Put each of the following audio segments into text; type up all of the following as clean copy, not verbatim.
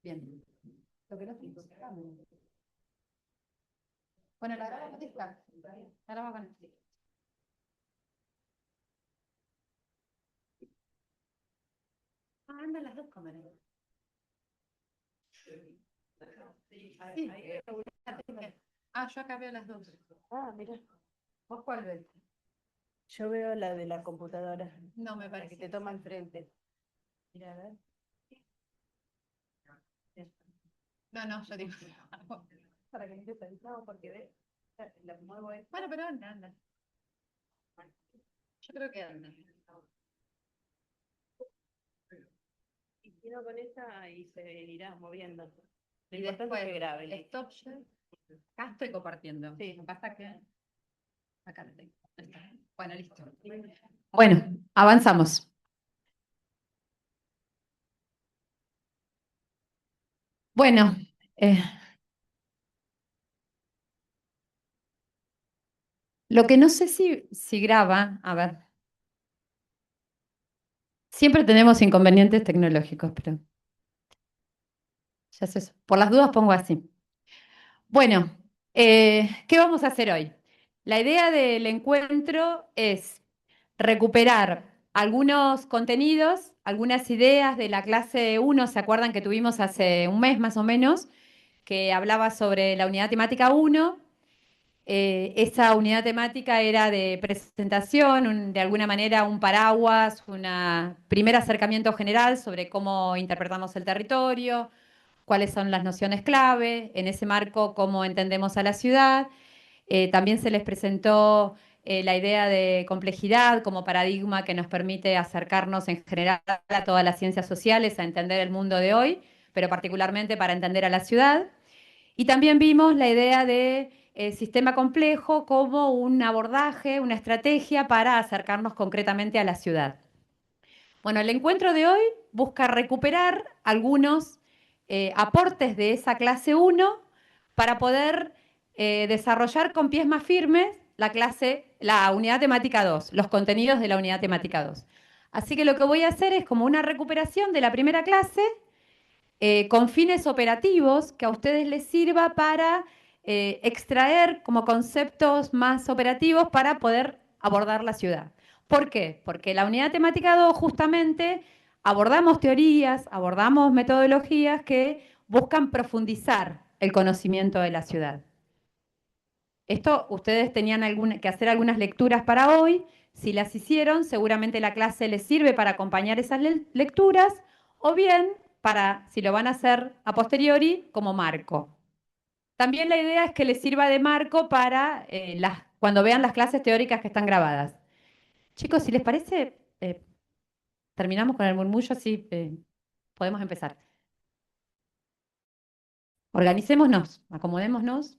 Bien. Lo que no estoy bueno, la grabo con esta. La grabo con esta. Andan las dos cámaras. Sí. Yo acá veo las dos. Mira. ¿Vos cuál ves? Yo veo la de la computadora. No, me La parece. que te toma enfrente. Mira, a ver. No, yo digo. Para que no te pensamos porque ves. La muevo esta. Bueno, pero anda. Yo creo que anda. Y quiero con esta y se irá moviendo. Lo Y importante después, es que grabe. stop share. Acá estoy compartiendo. Sí. Lo que pasa que acá lo tengo. Ahí está. Bueno, listo. Bueno, avanzamos. Bueno, lo que no sé si graba, a ver. Siempre tenemos inconvenientes tecnológicos, pero ya sé eso. Por las dudas pongo así. Bueno, ¿qué vamos a hacer hoy? La idea del encuentro es recuperar algunos contenidos, algunas ideas de la clase 1, ¿se acuerdan que tuvimos hace un mes más o menos? Que hablaba sobre la unidad temática 1. Esa unidad temática era de presentación, de alguna manera un paraguas, un primer acercamiento general sobre cómo interpretamos el territorio, cuáles son las nociones clave, en ese marco cómo entendemos a la ciudad. También se les presentó la idea de complejidad como paradigma que nos permite acercarnos en general a todas las ciencias sociales, a entender el mundo de hoy, pero particularmente para entender a la ciudad. Y también vimos la idea de sistema complejo como un abordaje, una estrategia para acercarnos concretamente a la ciudad. Bueno, el encuentro de hoy busca recuperar algunos aportes de esa clase 1 para poder desarrollar con pies más firmes la unidad temática 2, los contenidos de la unidad temática 2. Así que lo que voy a hacer es como una recuperación de la primera clase con fines operativos que a ustedes les sirva para extraer como conceptos más operativos para poder abordar la ciudad. ¿Por qué? Porque la unidad temática 2 justamente abordamos teorías, abordamos metodologías que buscan profundizar el conocimiento de la ciudad. Esto ustedes tenían que hacer algunas lecturas para hoy. Si las hicieron, seguramente la clase les sirve para acompañar esas lecturas o bien para, si lo van a hacer a posteriori, como marco. También la idea es que les sirva de marco para cuando vean las clases teóricas que están grabadas. Chicos, si les parece, terminamos con el murmullo, así podemos empezar. Organicémonos, acomodémonos.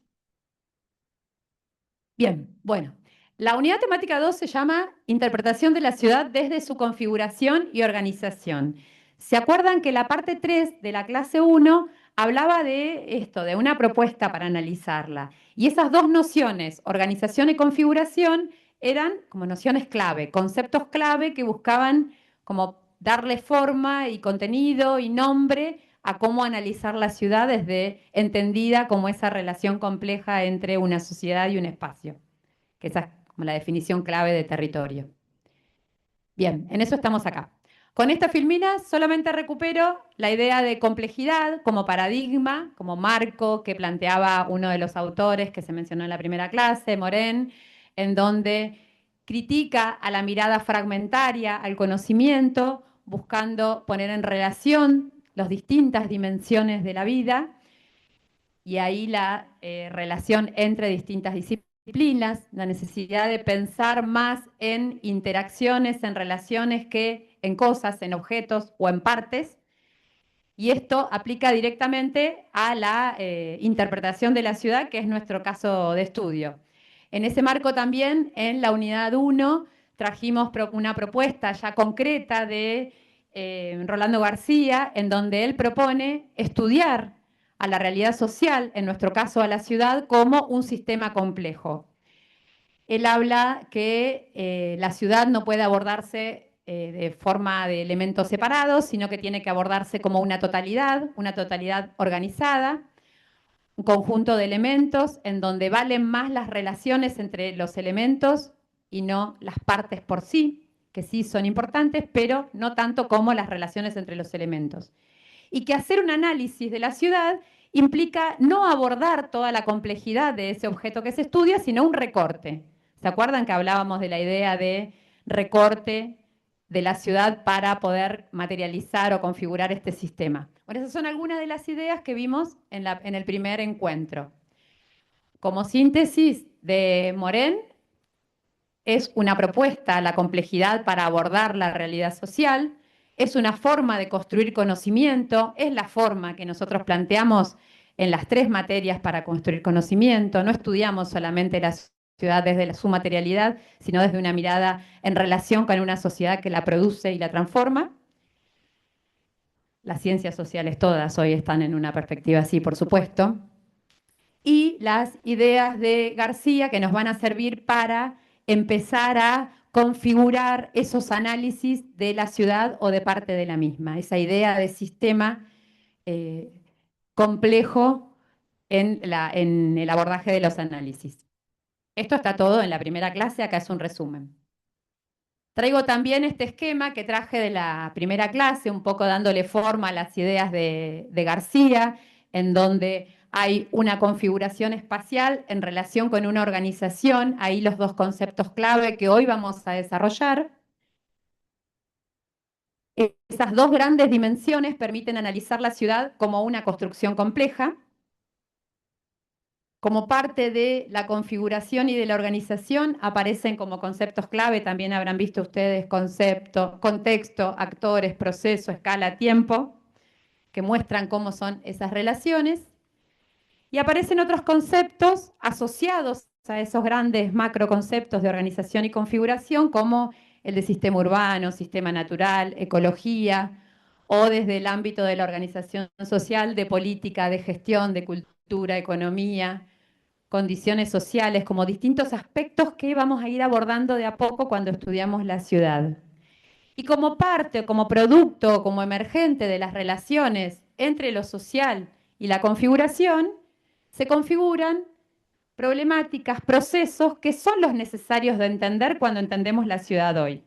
Bien, bueno. La unidad temática 2 se llama Interpretación de la ciudad desde su configuración y organización. ¿Se acuerdan que la parte 3 de la clase 1 hablaba de esto, de una propuesta para analizarla? Y esas dos nociones, organización y configuración, eran como nociones clave, conceptos clave que buscaban como darle forma y contenido y nombre a cómo analizar la ciudad entendida como esa relación compleja entre una sociedad y un espacio, que esa es como la definición clave de territorio. Bien, en eso estamos acá. Con esta filmina solamente recupero la idea de complejidad como paradigma, como marco que planteaba uno de los autores que se mencionó en la primera clase, Morin, en donde critica a la mirada fragmentaria al conocimiento, buscando poner en relación las distintas dimensiones de la vida y ahí la relación entre distintas disciplinas, la necesidad de pensar más en interacciones, en relaciones que en cosas, en objetos o en partes. Y esto aplica directamente a la interpretación de la ciudad, que es nuestro caso de estudio. En ese marco también, en la unidad 1, trajimos una propuesta ya concreta de Rolando García, en donde él propone estudiar a la realidad social, en nuestro caso a la ciudad, como un sistema complejo. Él habla que la ciudad no puede abordarse de forma de elementos separados, sino que tiene que abordarse como una totalidad organizada, un conjunto de elementos en donde valen más las relaciones entre los elementos y no las partes por sí, que sí son importantes, pero no tanto como las relaciones entre los elementos. Y que hacer un análisis de la ciudad implica no abordar toda la complejidad de ese objeto que se estudia, sino un recorte. ¿Se acuerdan que hablábamos de la idea de recorte de la ciudad para poder materializar o configurar este sistema? Bueno, esas son algunas de las ideas que vimos en el primer encuentro. Como síntesis de Moren, es una propuesta a la complejidad para abordar la realidad social, es una forma de construir conocimiento, es la forma que nosotros planteamos en las 3 materias para construir conocimiento. No estudiamos solamente la ciudad desde su materialidad, sino desde una mirada en relación con una sociedad que la produce y la transforma. Las ciencias sociales todas hoy están en una perspectiva así, por supuesto. Y las ideas de García que nos van a servir para empezar a configurar esos análisis de la ciudad o de parte de la misma, esa idea de sistema eh, complejo en el abordaje de los análisis. Esto está todo en la primera clase, acá es un resumen. Traigo también este esquema que traje de la primera clase, un poco dándole forma a las ideas de García, en donde hay una configuración espacial en relación con una organización, ahí los 2 conceptos clave que hoy vamos a desarrollar. Esas 2 grandes dimensiones permiten analizar la ciudad como una construcción compleja, como parte de la configuración y de la organización aparecen como conceptos clave, también habrán visto ustedes concepto, contexto, actores, proceso, escala, tiempo, que muestran cómo son esas relaciones. Y aparecen otros conceptos asociados a esos grandes macroconceptos de organización y configuración, como el de sistema urbano, sistema natural, ecología, o desde el ámbito de la organización social, de política, de gestión, de cultura, economía, condiciones sociales, como distintos aspectos que vamos a ir abordando de a poco cuando estudiamos la ciudad. Y como parte, como producto, como emergente de las relaciones entre lo social y la configuración, se configuran problemáticas, procesos que son los necesarios de entender cuando entendemos la ciudad hoy.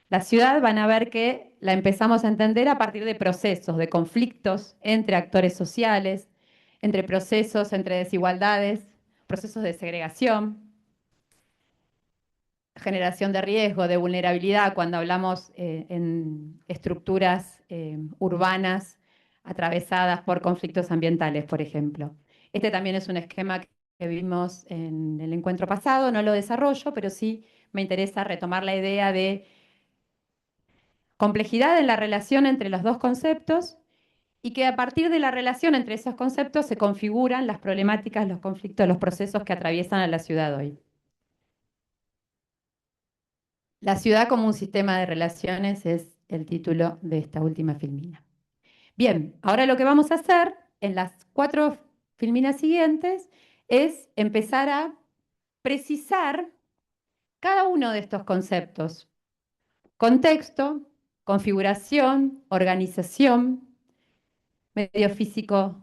La ciudad van a ver que la empezamos a entender a partir de procesos, de conflictos entre actores sociales, entre procesos, entre desigualdades, procesos de segregación, generación de riesgo, de vulnerabilidad, cuando hablamos en estructuras urbanas atravesadas por conflictos ambientales, por ejemplo. Este también es un esquema que vimos en el encuentro pasado, no lo desarrollo, pero sí me interesa retomar la idea de complejidad en la relación entre los 2 conceptos y que a partir de la relación entre esos conceptos se configuran las problemáticas, los conflictos, los procesos que atraviesan a la ciudad hoy. La ciudad como un sistema de relaciones es el título de esta última filmina. Bien, ahora lo que vamos a hacer en las 4 filminas siguientes es empezar a precisar cada uno de estos conceptos. Contexto, configuración, organización, medio físico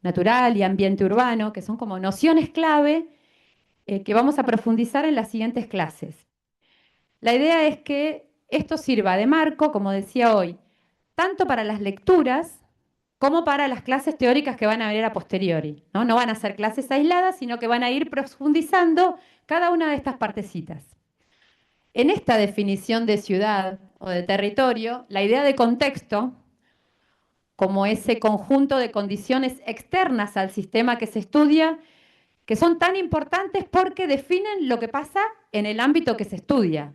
natural y ambiente urbano, que son como nociones clave que vamos a profundizar en las siguientes clases. La idea es que esto sirva de marco, como decía hoy, tanto para las lecturas como para las clases teóricas que van a venir a posteriori. No van a ser clases aisladas, sino que van a ir profundizando cada una de estas partecitas. En esta definición de ciudad o de territorio, la idea de contexto, como ese conjunto de condiciones externas al sistema que se estudia, que son tan importantes porque definen lo que pasa en el ámbito que se estudia.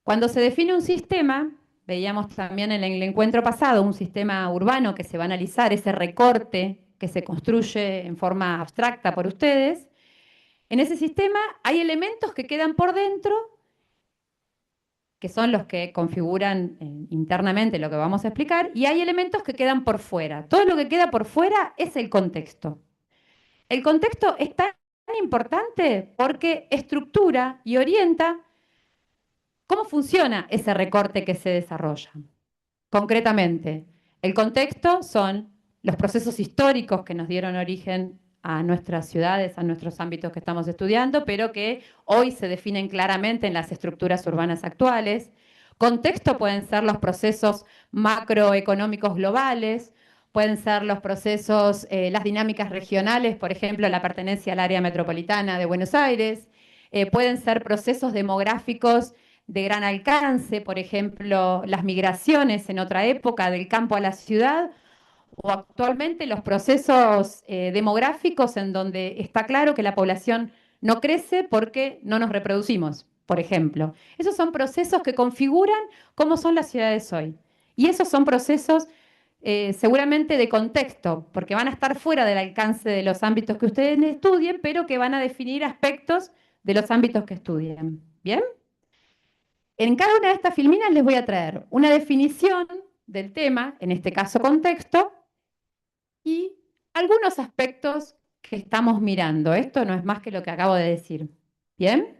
Cuando se define un sistema, veíamos también en el encuentro pasado, un sistema urbano que se va a analizar, ese recorte que se construye en forma abstracta por ustedes, en ese sistema hay elementos que quedan por dentro, que son los que configuran internamente lo que vamos a explicar, y hay elementos que quedan por fuera. Todo lo que queda por fuera es el contexto. El contexto es tan importante porque estructura y orienta ¿Cómo funciona ese recorte que se desarrolla? Concretamente, el contexto son los procesos históricos que nos dieron origen a nuestras ciudades, a nuestros ámbitos que estamos estudiando, pero que hoy se definen claramente en las estructuras urbanas actuales. Contexto pueden ser los procesos macroeconómicos globales, pueden ser los procesos, las dinámicas regionales, por ejemplo, la pertenencia al área metropolitana de Buenos Aires, pueden ser procesos demográficos de gran alcance, por ejemplo, las migraciones en otra época del campo a la ciudad, o actualmente los procesos demográficos en donde está claro que la población no crece porque no nos reproducimos, por ejemplo. Esos son procesos que configuran cómo son las ciudades hoy. Y esos son procesos seguramente de contexto, porque van a estar fuera del alcance de los ámbitos que ustedes estudien, pero que van a definir aspectos de los ámbitos que estudien. ¿Bien? En cada una de estas filminas les voy a traer una definición del tema, en este caso contexto, y algunos aspectos que estamos mirando. Esto no es más que lo que acabo de decir. ¿Bien?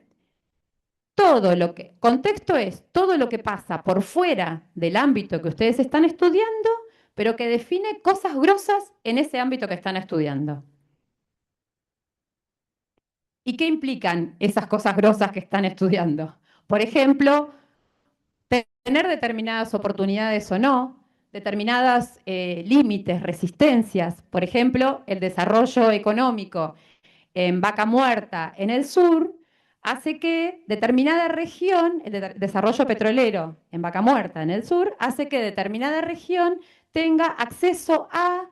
Contexto es todo lo que pasa por fuera del ámbito que ustedes están estudiando, pero que define cosas grosas en ese ámbito que están estudiando. ¿Y qué implican esas cosas grosas que están estudiando? Por ejemplo, tener determinadas oportunidades o no, determinadas límites, resistencias. Por ejemplo, el desarrollo económico en Vaca Muerta, en el sur, hace que determinada región, desarrollo petrolero en Vaca Muerta, en el sur, hace que determinada región tenga acceso a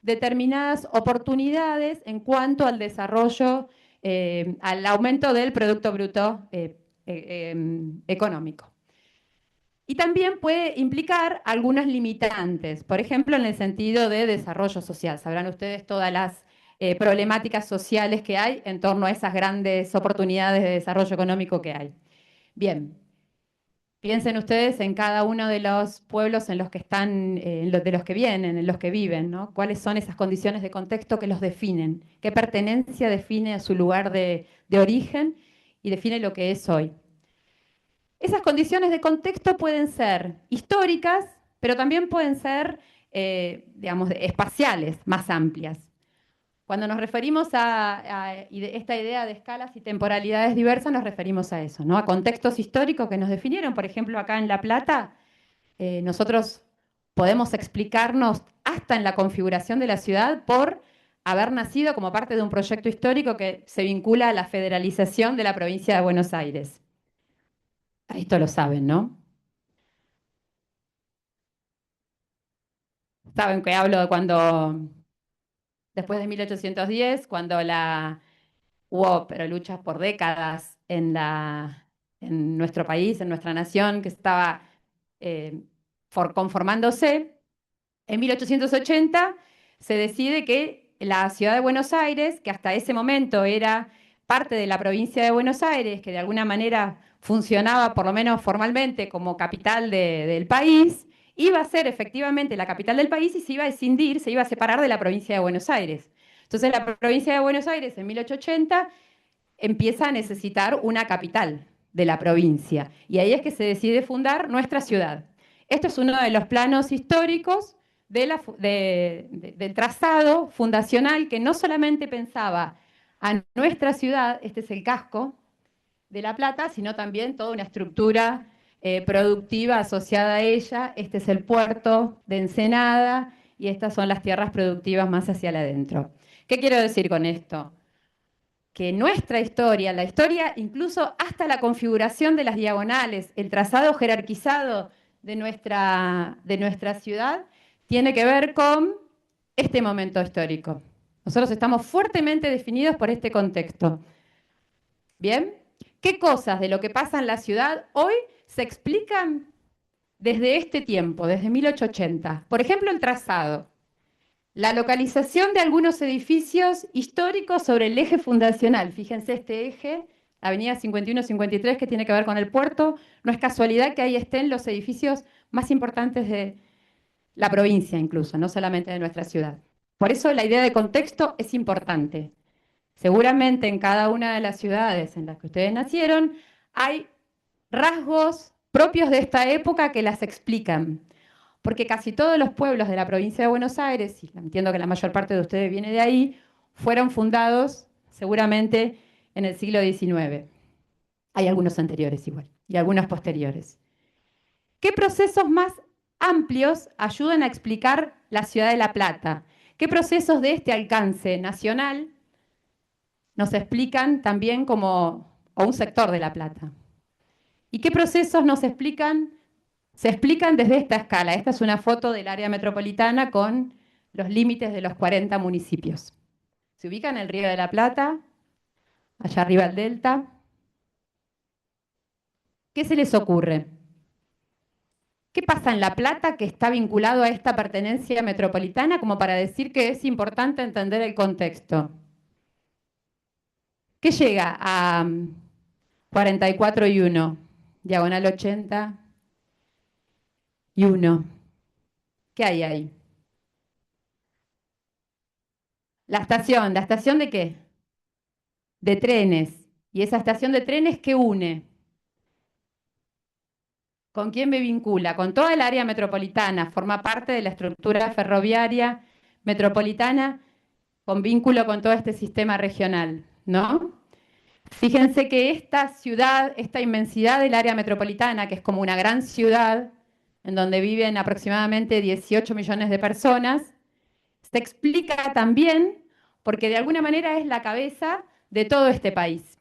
determinadas oportunidades en cuanto al desarrollo, al aumento del Producto Bruto económico. Y también puede implicar algunas limitantes, por ejemplo, en el sentido de desarrollo social. Sabrán ustedes todas las problemáticas sociales que hay en torno a esas grandes oportunidades de desarrollo económico que hay. Bien, piensen ustedes en cada uno de los pueblos en los que están, de los que vienen, en los que viven, ¿no? ¿Cuáles son esas condiciones de contexto que los definen? ¿Qué pertenencia define a su lugar de origen y define lo que es hoy? Esas condiciones de contexto pueden ser históricas, pero también pueden ser, digamos, espaciales, más amplias. Cuando nos referimos a esta idea de escalas y temporalidades diversas, nos referimos a eso, ¿no? A contextos históricos que nos definieron. Por ejemplo, acá en La Plata, nosotros podemos explicarnos hasta en la configuración de la ciudad por haber nacido como parte de un proyecto histórico que se vincula a la federalización de la provincia de Buenos Aires. Esto lo saben, ¿no? Saben que hablo de cuando, después de 1810, cuando hubo pero luchas por décadas en nuestro país, en nuestra nación, que estaba eh, conformándose. En 1880 se decide que la ciudad de Buenos Aires, que hasta ese momento era parte de la provincia de Buenos Aires, que de alguna manera funcionaba, por lo menos formalmente, como capital del país, iba a ser efectivamente la capital del país y se iba a escindir, se iba a separar de la provincia de Buenos Aires. Entonces la provincia de Buenos Aires en 1880 empieza a necesitar una capital de la provincia y ahí es que se decide fundar nuestra ciudad. Esto es uno de los planos históricos del trazado fundacional que no solamente pensaba a nuestra ciudad, este es el casco de La Plata, sino también toda una estructura productiva asociada a ella. Este es el puerto de Ensenada y estas son las tierras productivas más hacia adentro. ¿Qué quiero decir con esto? Que nuestra historia, la historia incluso hasta la configuración de las diagonales, el trazado jerarquizado de nuestra ciudad, tiene que ver con este momento histórico. Nosotros estamos fuertemente definidos por este contexto. ¿Bien? ¿Qué cosas de lo que pasa en la ciudad hoy se explican desde este tiempo, desde 1880? Por ejemplo, el trazado. La localización de algunos edificios históricos sobre el eje fundacional. Fíjense este eje, Avenida 51-53, que tiene que ver con el puerto. No es casualidad que ahí estén los edificios más importantes de la provincia incluso, no solamente de nuestra ciudad. Por eso la idea de contexto es importante. Seguramente en cada una de las ciudades en las que ustedes nacieron hay rasgos propios de esta época que las explican. Porque casi todos los pueblos de la provincia de Buenos Aires, y entiendo que la mayor parte de ustedes viene de ahí, fueron fundados seguramente en el siglo XIX. Hay algunos anteriores igual, y algunos posteriores. ¿Qué procesos más amplios ayudan a explicar la ciudad de La Plata? ¿Qué procesos de este alcance nacional nos explican también como o un sector de La Plata? ¿Y qué procesos nos explican? Se explican desde esta escala. Esta es una foto del área metropolitana con los límites de los 40 municipios. Se ubican el Río de la Plata, allá arriba el Delta. ¿Qué se les ocurre? ¿Qué pasa en La Plata que está vinculado a esta pertenencia metropolitana como para decir que es importante entender el contexto? ¿Qué llega a 44 y 1, diagonal 80 y 1? ¿Qué hay ahí? ¿La estación de qué? De trenes. ¿Y esa estación de trenes qué une? ¿Con quién me vincula? Con toda el área metropolitana. Forma parte de la estructura ferroviaria metropolitana con vínculo con todo este sistema regional, ¿no? Fíjense que esta ciudad, esta inmensidad del área metropolitana, que es como una gran ciudad en donde viven aproximadamente 18 millones de personas, se explica también porque de alguna manera es la cabeza de todo este país.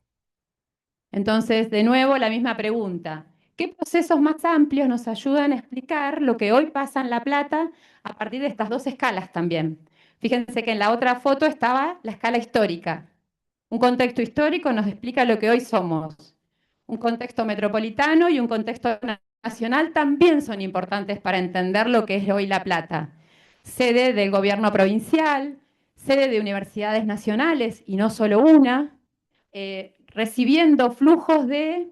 Entonces, de nuevo, la misma pregunta. ¿Qué procesos más amplios nos ayudan a explicar lo que hoy pasa en La Plata a partir de estas dos escalas también? Fíjense que en la otra foto estaba la escala histórica. Un contexto histórico nos explica lo que hoy somos. Un contexto metropolitano y un contexto nacional también son importantes para entender lo que es hoy La Plata. Sede del gobierno provincial, sede de universidades nacionales y no solo una, recibiendo flujos de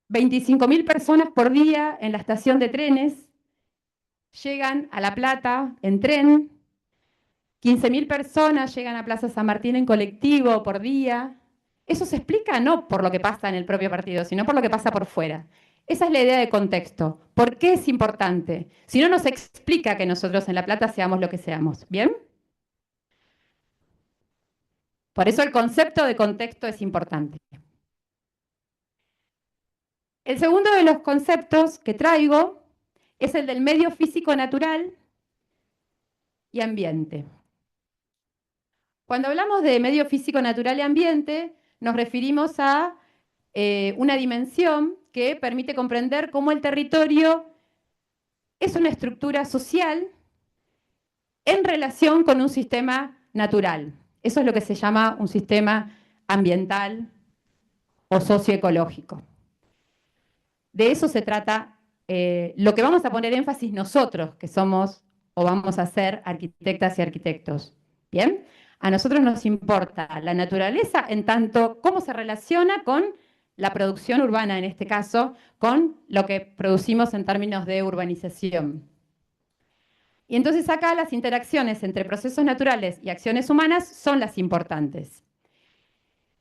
25.000 personas por día en la estación de trenes, llegan a La Plata en tren, 15.000 personas llegan a Plaza San Martín en colectivo por día. Eso se explica no por lo que pasa en el propio partido, sino por lo que pasa por fuera. Esa es la idea de contexto. ¿Por qué es importante? Si no nos explica que nosotros en La Plata seamos lo que seamos. ¿Bien? Por eso el concepto de contexto es importante. El segundo de los conceptos que traigo es el del medio físico natural y ambiente. Cuando hablamos de medio físico natural y ambiente, nos referimos a una dimensión que permite comprender cómo el territorio es una estructura social en relación con un sistema natural. Eso es lo que se llama un sistema ambiental o socioecológico. De eso se trata lo que vamos a poner énfasis nosotros, que somos o vamos a ser arquitectas y arquitectos. ¿Bien? A nosotros nos importa la naturaleza en tanto cómo se relaciona con la producción urbana, en este caso, con lo que producimos en términos de urbanización. Y entonces acá las interacciones entre procesos naturales y acciones humanas son las importantes.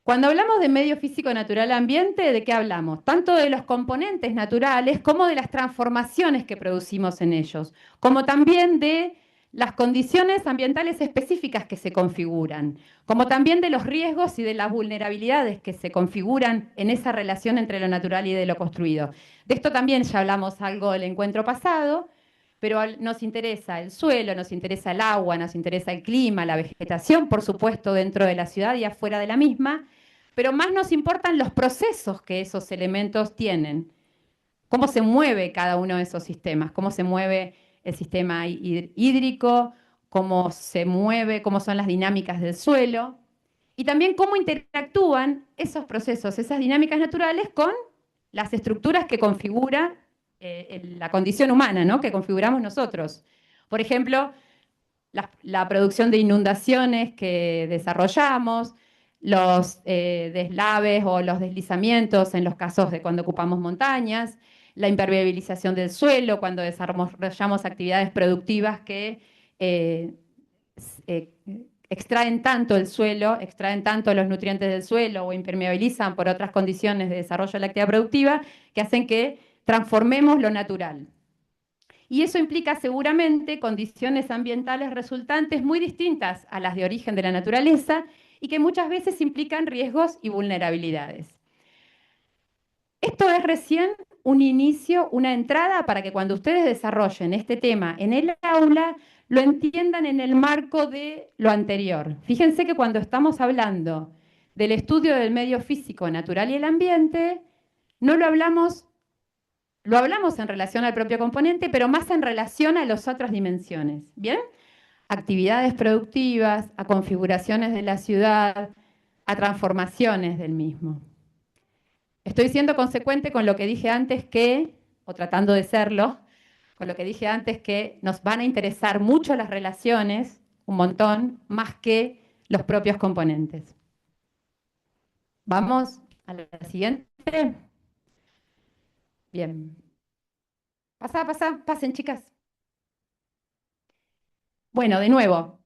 Cuando hablamos de medio físico natural ambiente, ¿de qué hablamos? Tanto de los componentes naturales como de las transformaciones que producimos en ellos, como también de las condiciones ambientales específicas que se configuran, como también de los riesgos y de las vulnerabilidades que se configuran en esa relación entre lo natural y de lo construido. De esto también ya hablamos algo del encuentro pasado, pero nos interesa el suelo, nos interesa el agua, nos interesa el clima, la vegetación, por supuesto, dentro de la ciudad y afuera de la misma, pero más nos importan los procesos que esos elementos tienen. Cómo se mueve cada uno de esos sistemas, cómo se mueve el sistema hídrico, cómo se mueve, cómo son las dinámicas del suelo, y también cómo interactúan esos procesos, esas dinámicas naturales con las estructuras que configura la condición humana, ¿no? Que configuramos nosotros. Por ejemplo, la producción de inundaciones que desarrollamos, los deslaves o los deslizamientos en los casos de cuando ocupamos montañas, la impermeabilización del suelo, cuando desarrollamos actividades productivas que extraen tanto el suelo, extraen tanto los nutrientes del suelo o impermeabilizan por otras condiciones de desarrollo de la actividad productiva que hacen que transformemos lo natural. Y eso implica seguramente condiciones ambientales resultantes muy distintas a las de origen de la naturaleza y que muchas veces implican riesgos y vulnerabilidades. Esto es recién un inicio, una entrada para que cuando ustedes desarrollen este tema en el aula, lo entiendan en el marco de lo anterior. Fíjense que cuando estamos hablando del estudio del medio físico, natural y el ambiente, no lo hablamos en relación al propio componente, pero más en relación a las otras dimensiones. ¿Bien? Actividades productivas, a configuraciones de la ciudad, a transformaciones del mismo. Estoy siendo consecuente con lo que dije antes o tratando de serlo, con lo que dije antes que nos van a interesar mucho las relaciones, un montón, más que los propios componentes. Vamos a la siguiente. Bien. Pasen, chicas. Bueno, de nuevo.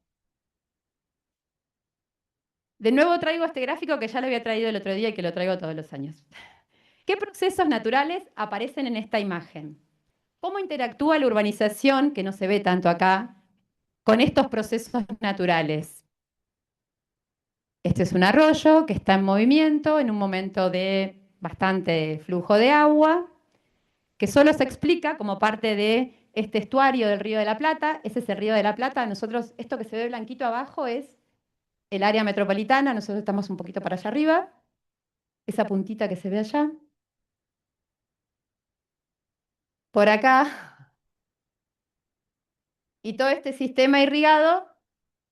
De nuevo traigo este gráfico que ya lo había traído el otro día y que lo traigo todos los años. ¿Qué procesos naturales aparecen en esta imagen? ¿Cómo interactúa la urbanización, que no se ve tanto acá, con estos procesos naturales? Este es un arroyo que está en movimiento en un momento de bastante flujo de agua, que solo se explica como parte de este estuario del Río de la Plata. Ese es el Río de la Plata. Nosotros, esto que se ve blanquito abajo es el área metropolitana, nosotros estamos un poquito para allá arriba. Esa puntita que se ve allá. Por acá. Y todo este sistema irrigado,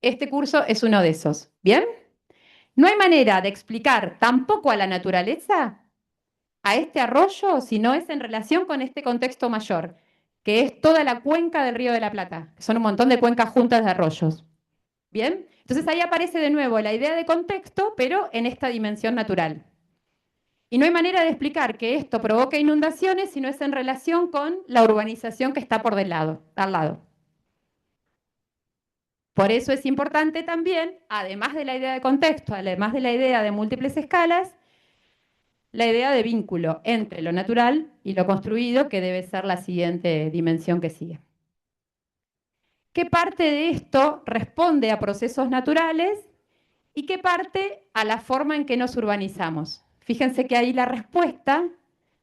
este curso es uno de esos. ¿Bien? No hay manera de explicar tampoco a la naturaleza, a este arroyo, si no es en relación con este contexto mayor, que es toda la cuenca del Río de la Plata, que son un montón de cuencas juntas de arroyos. ¿Bien? Entonces ahí aparece de nuevo la idea de contexto, pero en esta dimensión natural. Y no hay manera de explicar que esto provoque inundaciones si no es en relación con la urbanización que está al lado. Por eso es importante también, además de la idea de contexto, además de la idea de múltiples escalas, la idea de vínculo entre lo natural y lo construido, que debe ser la siguiente dimensión que sigue. ¿Qué parte de esto responde a procesos naturales y qué parte a la forma en que nos urbanizamos? Fíjense que ahí la respuesta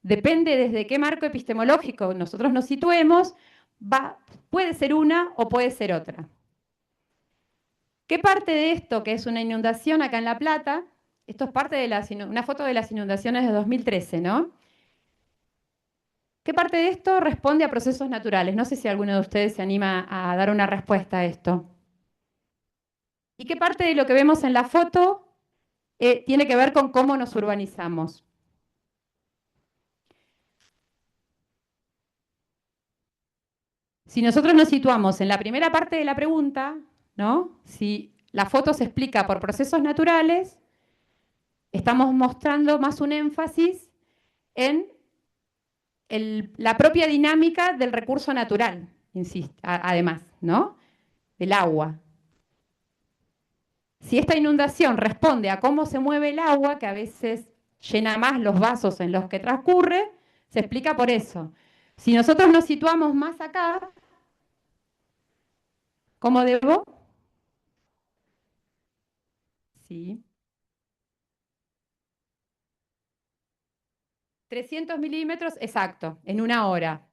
depende desde qué marco epistemológico nosotros nos situemos, puede ser una o puede ser otra. ¿Qué parte de esto, que es una inundación acá en La Plata, esto es parte de una foto de las inundaciones de 2013, ¿no? ¿Qué parte de esto responde a procesos naturales? No sé si alguno de ustedes se anima a dar una respuesta a esto. ¿Y qué parte de lo que vemos en la foto tiene que ver con cómo nos urbanizamos? Si nosotros nos situamos en la primera parte de la pregunta, ¿no? Si la foto se explica por procesos naturales, estamos mostrando más un énfasis en la propia dinámica del recurso natural, insisto, además, ¿no? Del agua. Si esta inundación responde a cómo se mueve el agua, que a veces llena más los vasos en los que transcurre, se explica por eso. Si nosotros nos situamos más acá, ¿cómo debo? Sí. 300 milímetros, exacto, en una hora.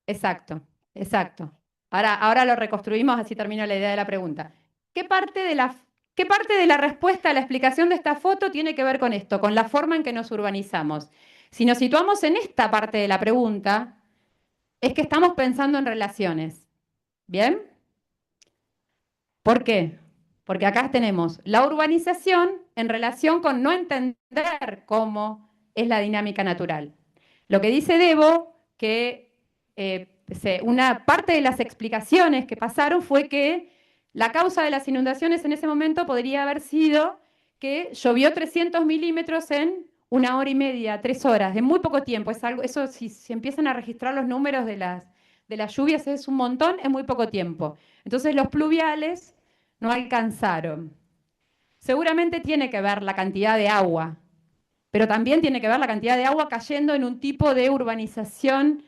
Exacto, exacto. Ahora lo reconstruimos, así termino la idea de la pregunta. ¿Qué parte de la respuesta a la explicación de esta foto tiene que ver con esto, con la forma en que nos urbanizamos? Si nos situamos en esta parte de la pregunta, es que estamos pensando en relaciones. ¿Bien? ¿Por qué? Porque acá tenemos la urbanización en relación con no entender cómo es la dinámica natural. Lo que dice Debo, que una parte de las explicaciones que pasaron fue que la causa de las inundaciones en ese momento podría haber sido que llovió 300 milímetros en una hora y media, 3 horas, de muy poco tiempo. Es algo, eso si empiezan a registrar los números de las lluvias es un montón en muy poco tiempo. Entonces los pluviales no alcanzaron. Seguramente tiene que ver la cantidad de agua, pero también tiene que ver la cantidad de agua cayendo en un tipo de urbanización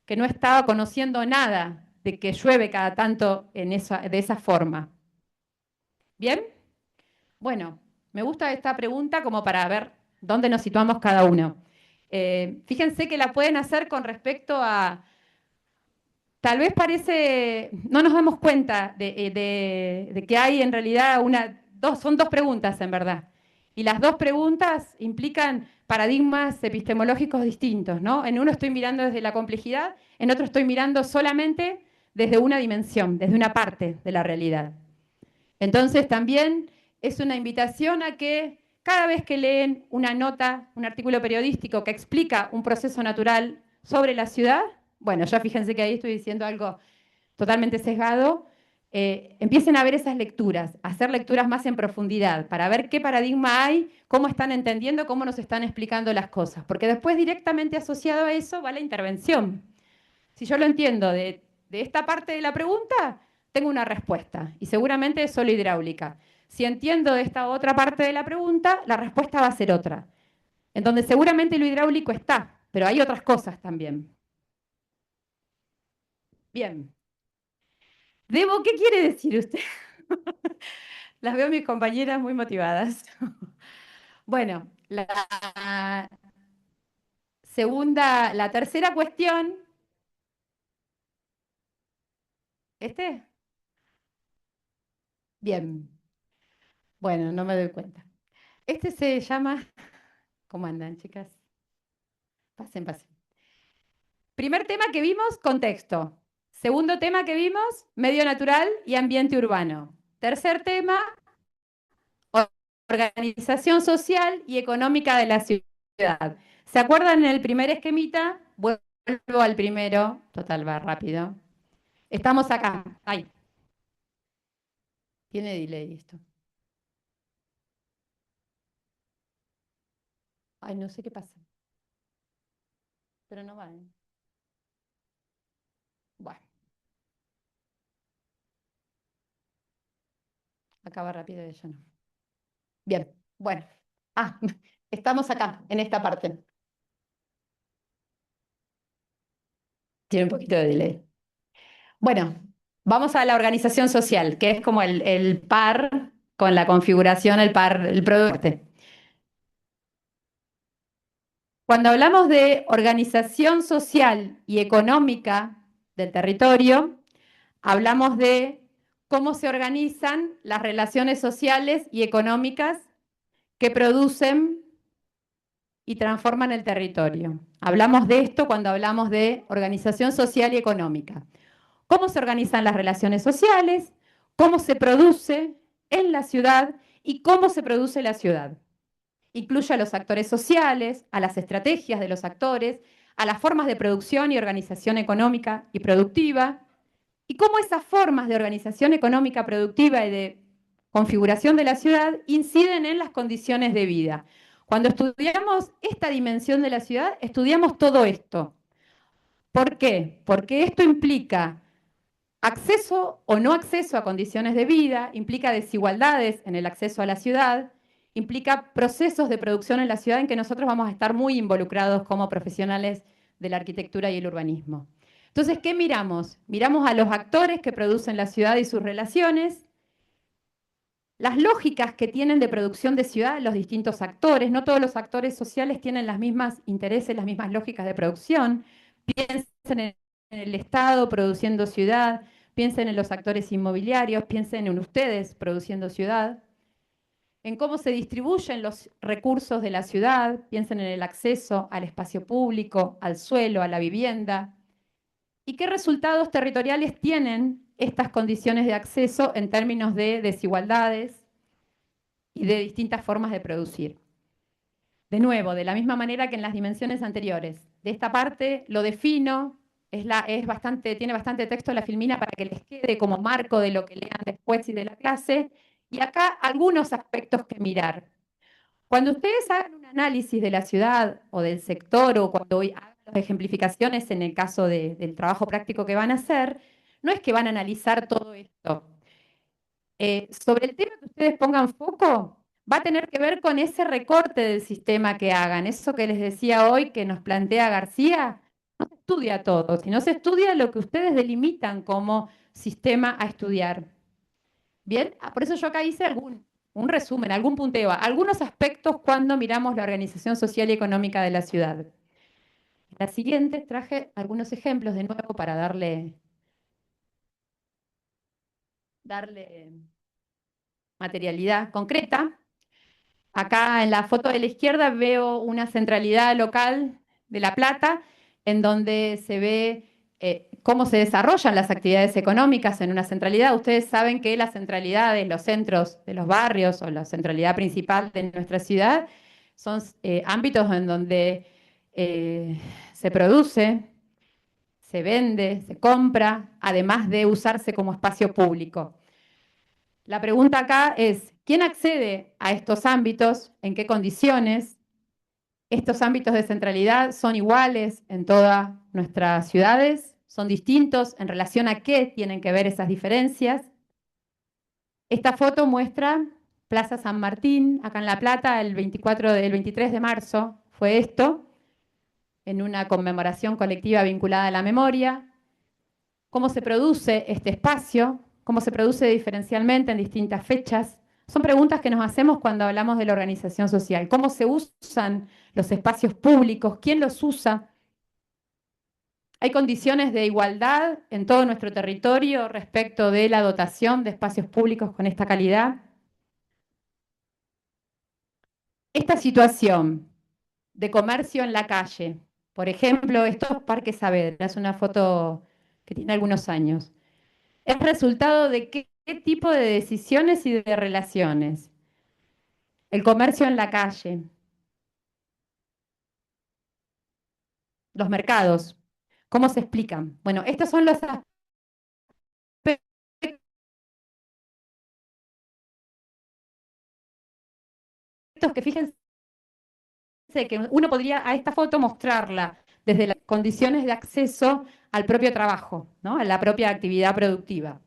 que no estaba conociendo nada de que llueve cada tanto de esa forma. ¿Bien? Bueno, me gusta esta pregunta como para ver dónde nos situamos cada uno. Fíjense que la pueden hacer con respecto a, tal vez parece, no nos damos cuenta de que hay en realidad son dos preguntas en verdad. Y las dos preguntas implican paradigmas epistemológicos distintos, ¿no? En uno estoy mirando desde la complejidad, en otro estoy mirando solamente desde una dimensión, desde una parte de la realidad. Entonces también es una invitación a que cada vez que leen una nota, un artículo periodístico que explica un proceso natural sobre la ciudad, bueno, ya fíjense que ahí estoy diciendo algo totalmente sesgado, empiecen a ver esas lecturas, a hacer lecturas más en profundidad, para ver qué paradigma hay, cómo están entendiendo, cómo nos están explicando las cosas, porque después directamente asociado a eso va la intervención. Si yo lo entiendo de esta parte de la pregunta, tengo una respuesta y seguramente es solo hidráulica. Si entiendo de esta otra parte de la pregunta, la respuesta va a ser otra, en donde seguramente lo hidráulico está, pero hay otras cosas también. Bien. Debo, ¿qué quiere decir usted? Las veo mis compañeras muy motivadas. Bueno, la tercera cuestión, ¿este? Bien, bueno, no me doy cuenta. Este se llama, ¿cómo andan, chicas? Pasen, pasen. Primer tema que vimos, contexto. Segundo tema que vimos, medio natural y ambiente urbano. Tercer tema, organización social y económica de la ciudad. ¿Se acuerdan en el primer esquemita? Vuelvo al primero, total, va rápido. Estamos acá. Ay, tiene delay esto. Ay, no sé qué pasa. Pero no va, ¿eh? Bueno, acaba rápido y yo no. Bien, bueno. Ah, estamos acá, en esta parte. Tiene un poquito de delay. Bueno, vamos a la organización social, que es como el par con la configuración, el par, el producto. Cuando hablamos de organización social y económica del territorio, hablamos de cómo se organizan las relaciones sociales y económicas que producen y transforman el territorio. Hablamos de esto cuando hablamos de organización social y económica. Cómo se organizan las relaciones sociales, cómo se produce en la ciudad y cómo se produce la ciudad. Incluye a los actores sociales, a las estrategias de los actores, a las formas de producción y organización económica y productiva, y cómo esas formas de organización económica, productiva y de configuración de la ciudad inciden en las condiciones de vida. Cuando estudiamos esta dimensión de la ciudad, estudiamos todo esto. ¿Por qué? Porque esto implica acceso o no acceso a condiciones de vida, implica desigualdades en el acceso a la ciudad, implica procesos de producción en la ciudad en que nosotros vamos a estar muy involucrados como profesionales de la arquitectura y el urbanismo. Entonces, ¿qué miramos? Miramos a los actores que producen la ciudad y sus relaciones, las lógicas que tienen de producción de ciudad los distintos actores. No todos los actores sociales tienen las mismas intereses, las mismas lógicas de producción. Piensen en el Estado produciendo ciudad, piensen en los actores inmobiliarios, piensen en ustedes produciendo ciudad, en cómo se distribuyen los recursos de la ciudad, piensen en el acceso al espacio público, al suelo, a la vivienda, y qué resultados territoriales tienen estas condiciones de acceso en términos de desigualdades y de distintas formas de producir. De nuevo, de la misma manera que en las dimensiones anteriores. De esta parte lo defino, tiene bastante texto la filmina para que les quede como marco de lo que lean después y de la clase. Y acá algunos aspectos que mirar. Cuando ustedes hagan un análisis de la ciudad o del sector o cuando hagan las ejemplificaciones en el caso del trabajo práctico que van a hacer, no es que van a analizar todo esto Sobre el tema que ustedes pongan foco, va a tener que ver con ese recorte del sistema que hagan. Eso que les decía hoy, que nos plantea García, no se estudia todo, sino se estudia lo que ustedes delimitan como sistema a estudiar. Bien, por eso yo acá hice un resumen, algún punteo, algunos aspectos cuando miramos la organización social y económica de la ciudad. En las siguientes traje algunos ejemplos de nuevo para darle materialidad concreta. Acá en la foto de la izquierda veo una centralidad local de La Plata, en donde se ve cómo se desarrollan las actividades económicas en una centralidad. Ustedes saben que las centralidades, los centros de los barrios o la centralidad principal de nuestra ciudad son ámbitos en donde se produce, se vende, se compra, además de usarse como espacio público. La pregunta acá es, ¿quién accede a estos ámbitos? ¿En qué condiciones? ¿Estos ámbitos de centralidad son iguales en todas nuestras ciudades? ¿Son distintos? ¿En relación a qué tienen que ver esas diferencias? Esta foto muestra Plaza San Martín, acá en La Plata, el 23 de marzo fue esto, en una conmemoración colectiva vinculada a la memoria. Cómo se produce este espacio, cómo se produce diferencialmente en distintas fechas. Son preguntas que nos hacemos cuando hablamos de la organización social. ¿Cómo se usan los espacios públicos? ¿Quién los usa? ¿Hay condiciones de igualdad en todo nuestro territorio respecto de la dotación de espacios públicos con esta calidad? Esta situación de comercio en la calle, por ejemplo, esto es Parque Saavedra, es una foto que tiene algunos años. ¿Es resultado de qué tipo de decisiones y de relaciones? El comercio en la calle, los mercados, ¿cómo se explican? Bueno, estos son los aspectos que fíjense que uno podría a esta foto mostrarla desde las condiciones de acceso al propio trabajo, ¿no? A la propia actividad productiva.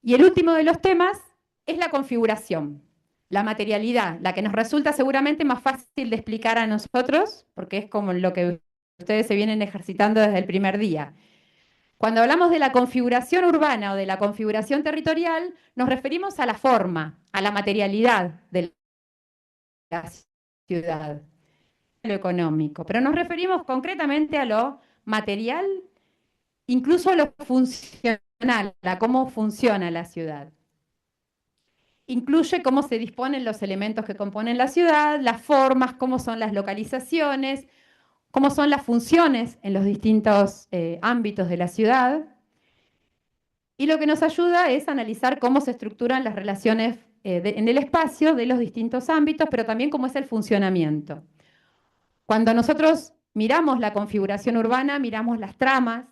Y el último de los temas es la configuración, la materialidad, la que nos resulta seguramente más fácil de explicar a nosotros, porque es como lo que ustedes se vienen ejercitando desde el primer día. Cuando hablamos de la configuración urbana o de la configuración territorial, nos referimos a la forma, a la materialidad de la ciudad, lo económico, pero nos referimos concretamente a lo material, incluso a lo funcional, a cómo funciona la ciudad. Incluye cómo se disponen los elementos que componen la ciudad, las formas, cómo son las localizaciones, cómo son las funciones en los distintos ámbitos de la ciudad. Y lo que nos ayuda es analizar cómo se estructuran las relaciones en el espacio de los distintos ámbitos, pero también cómo es el funcionamiento. Cuando nosotros miramos la configuración urbana, miramos las tramas,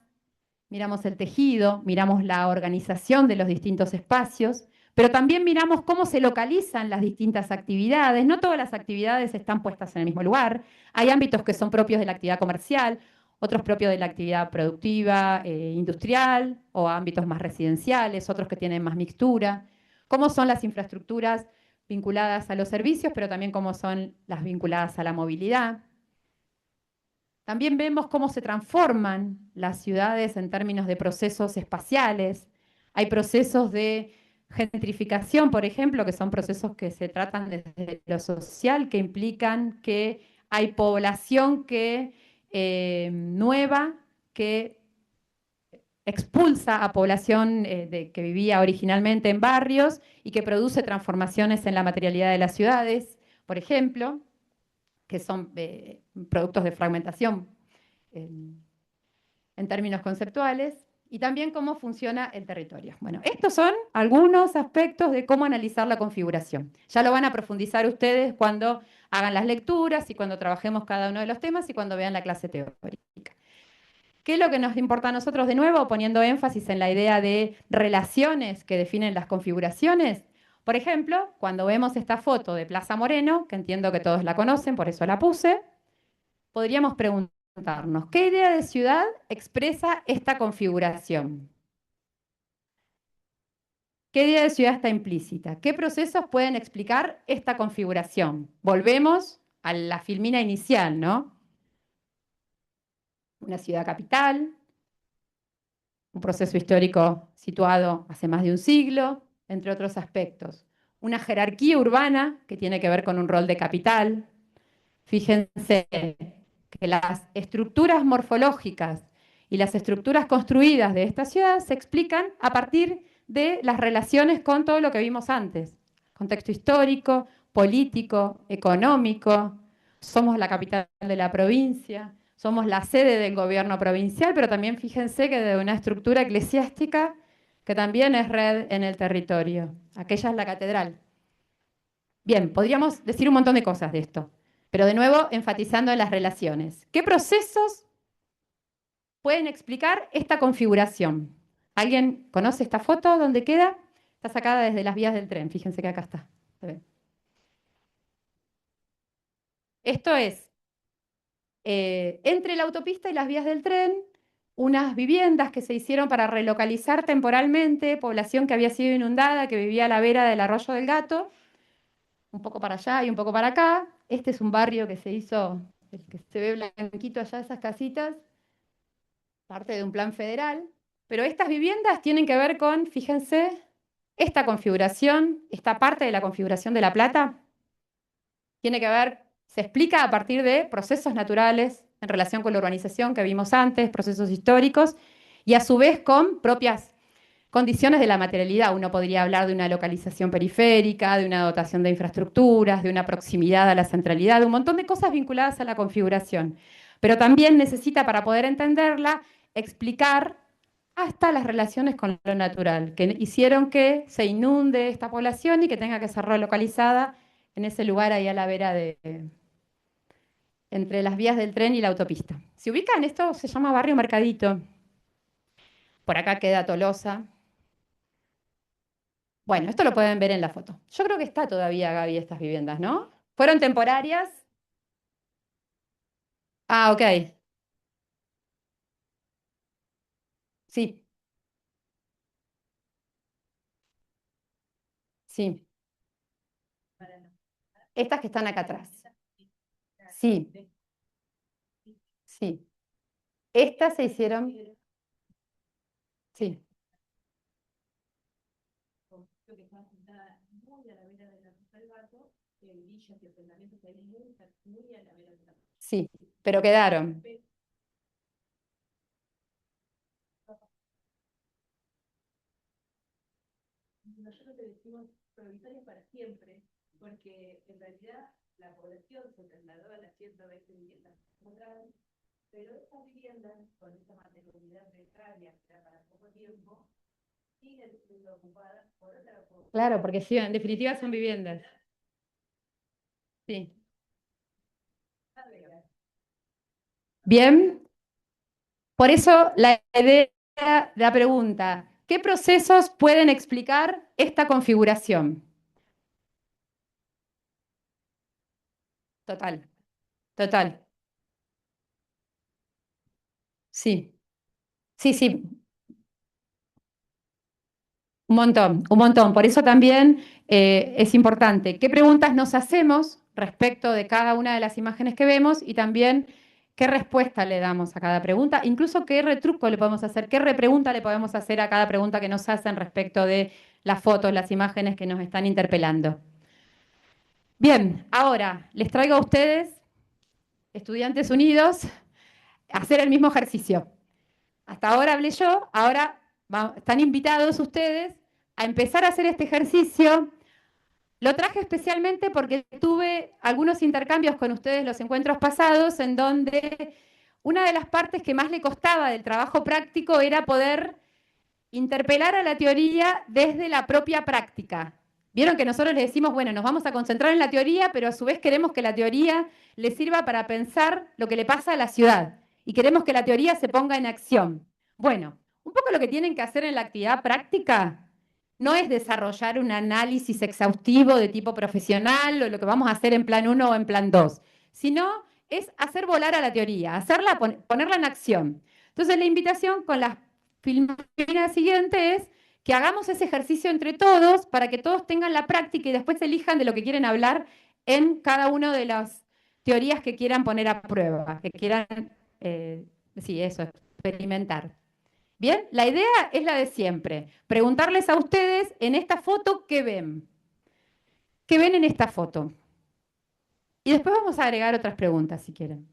miramos el tejido, miramos la organización de los distintos espacios, pero también miramos cómo se localizan las distintas actividades. No todas las actividades están puestas en el mismo lugar. Hay ámbitos que son propios de la actividad comercial, otros propios de la actividad productiva, industrial, o ámbitos más residenciales, otros que tienen más mixtura. Cómo son las infraestructuras vinculadas a los servicios, pero también cómo son las vinculadas a la movilidad. También vemos cómo se transforman las ciudades en términos de procesos espaciales. Hay procesos de gentrificación, por ejemplo, que son procesos que se tratan desde lo social, que implican que hay población nueva que expulsa a población que vivía originalmente en barrios y que produce transformaciones en la materialidad de las ciudades, por ejemplo, que son productos de fragmentación en términos conceptuales, y también cómo funciona el territorio. Bueno, estos son algunos aspectos de cómo analizar la configuración. Ya lo van a profundizar ustedes cuando hagan las lecturas y cuando trabajemos cada uno de los temas y cuando vean la clase teórica. ¿Qué es lo que nos importa a nosotros de nuevo, poniendo énfasis en la idea de relaciones que definen las configuraciones? Por ejemplo, cuando vemos esta foto de Plaza Moreno, que entiendo que todos la conocen, por eso la puse, podríamos preguntarnos, ¿qué idea de ciudad expresa esta configuración? ¿Qué idea de ciudad está implícita? ¿Qué procesos pueden explicar esta configuración? Volvemos a la filmina inicial, ¿no? Una ciudad capital, un proceso histórico situado hace más de un siglo, entre otros aspectos. Una jerarquía urbana que tiene que ver con un rol de capital. Fíjense que las estructuras morfológicas y las estructuras construidas de esta ciudad se explican a partir de las relaciones con todo lo que vimos antes. Contexto histórico, político, económico. Somos la capital de la provincia, somos la sede del gobierno provincial, pero también fíjense que de una estructura eclesiástica que también es red en el territorio. Aquella es la catedral. Bien, podríamos decir un montón de cosas de esto, pero de nuevo enfatizando en las relaciones. ¿Qué procesos pueden explicar esta configuración? ¿Alguien conoce esta foto? ¿Dónde queda? Está sacada desde las vías del tren. Fíjense que acá está. Esto es entre la autopista y las vías del tren, unas viviendas que se hicieron para relocalizar temporalmente población que había sido inundada, que vivía a la vera del Arroyo del Gato, un poco para allá y un poco para acá. Este es un barrio que se hizo, el que se ve blanquito allá, esas casitas, parte de un plan federal. Pero estas viviendas tienen que ver con, fíjense, esta configuración, esta parte de la configuración de La Plata, tiene que ver, se explica a partir de procesos naturales en relación con la urbanización que vimos antes, procesos históricos, y a su vez con propias condiciones de la materialidad. Uno podría hablar de una localización periférica, de una dotación de infraestructuras, de una proximidad a la centralidad, de un montón de cosas vinculadas a la configuración. Pero también necesita, para poder entenderla, explicar hasta las relaciones con lo natural, que hicieron que se inunde esta población y que tenga que ser relocalizada en ese lugar ahí a la vera de, entre las vías del tren y la autopista. ¿Se ubican? Esto se llama Barrio Mercadito. Por acá queda Tolosa. Bueno, esto lo pueden ver en la foto. Yo creo que está todavía, Gaby, estas viviendas, ¿no? ¿Fueron temporarias? Ah, ok. Sí, sí. Estas que están acá atrás. Sí, sí. Estas se hicieron, sí, sí, pero quedaron. Nosotros le decimos prioritarias para siempre, porque en realidad la población se trasladó a las 120 viviendas centrales, pero estas viviendas, con esta materialidad precaria que era para poco tiempo, siguen siendo ocupadas por otra población. Claro, porque sí, en definitiva son viviendas. Sí. Bien, por eso la idea de la pregunta, ¿qué procesos pueden explicar esta configuración? Total, total. Sí, sí, sí, un montón, un montón. Por eso también es importante qué preguntas nos hacemos respecto de cada una de las imágenes que vemos y también qué respuesta le damos a cada pregunta, incluso qué retruco le podemos hacer, qué repregunta le podemos hacer a cada pregunta que nos hacen respecto de las fotos, las imágenes que nos están interpelando. Bien, ahora les traigo a ustedes, estudiantes unidos, a hacer el mismo ejercicio. Hasta ahora hablé yo, ahora están invitados ustedes a empezar a hacer este ejercicio. Lo traje especialmente porque tuve algunos intercambios con ustedes los encuentros pasados en donde una de las partes que más le costaba del trabajo práctico era poder interpelar a la teoría desde la propia práctica. Vieron que nosotros les decimos, bueno, nos vamos a concentrar en la teoría, pero a su vez queremos que la teoría le sirva para pensar lo que le pasa a la ciudad y queremos que la teoría se ponga en acción. Bueno, un poco lo que tienen que hacer en la actividad práctica no es desarrollar un análisis exhaustivo de tipo profesional o lo que vamos a hacer en plan 1 o en plan 2, sino es hacer volar a la teoría, hacerla, ponerla en acción. Entonces la invitación con las filmina siguiente es que hagamos ese ejercicio entre todos para que todos tengan la práctica y después elijan de lo que quieren hablar en cada una de las teorías que quieran poner a prueba, que quieran, eh, sí, eso, experimentar. Bien, la idea es la de siempre. Preguntarles a ustedes en esta foto qué ven. ¿Qué ven en esta foto? Y después vamos a agregar otras preguntas si quieren.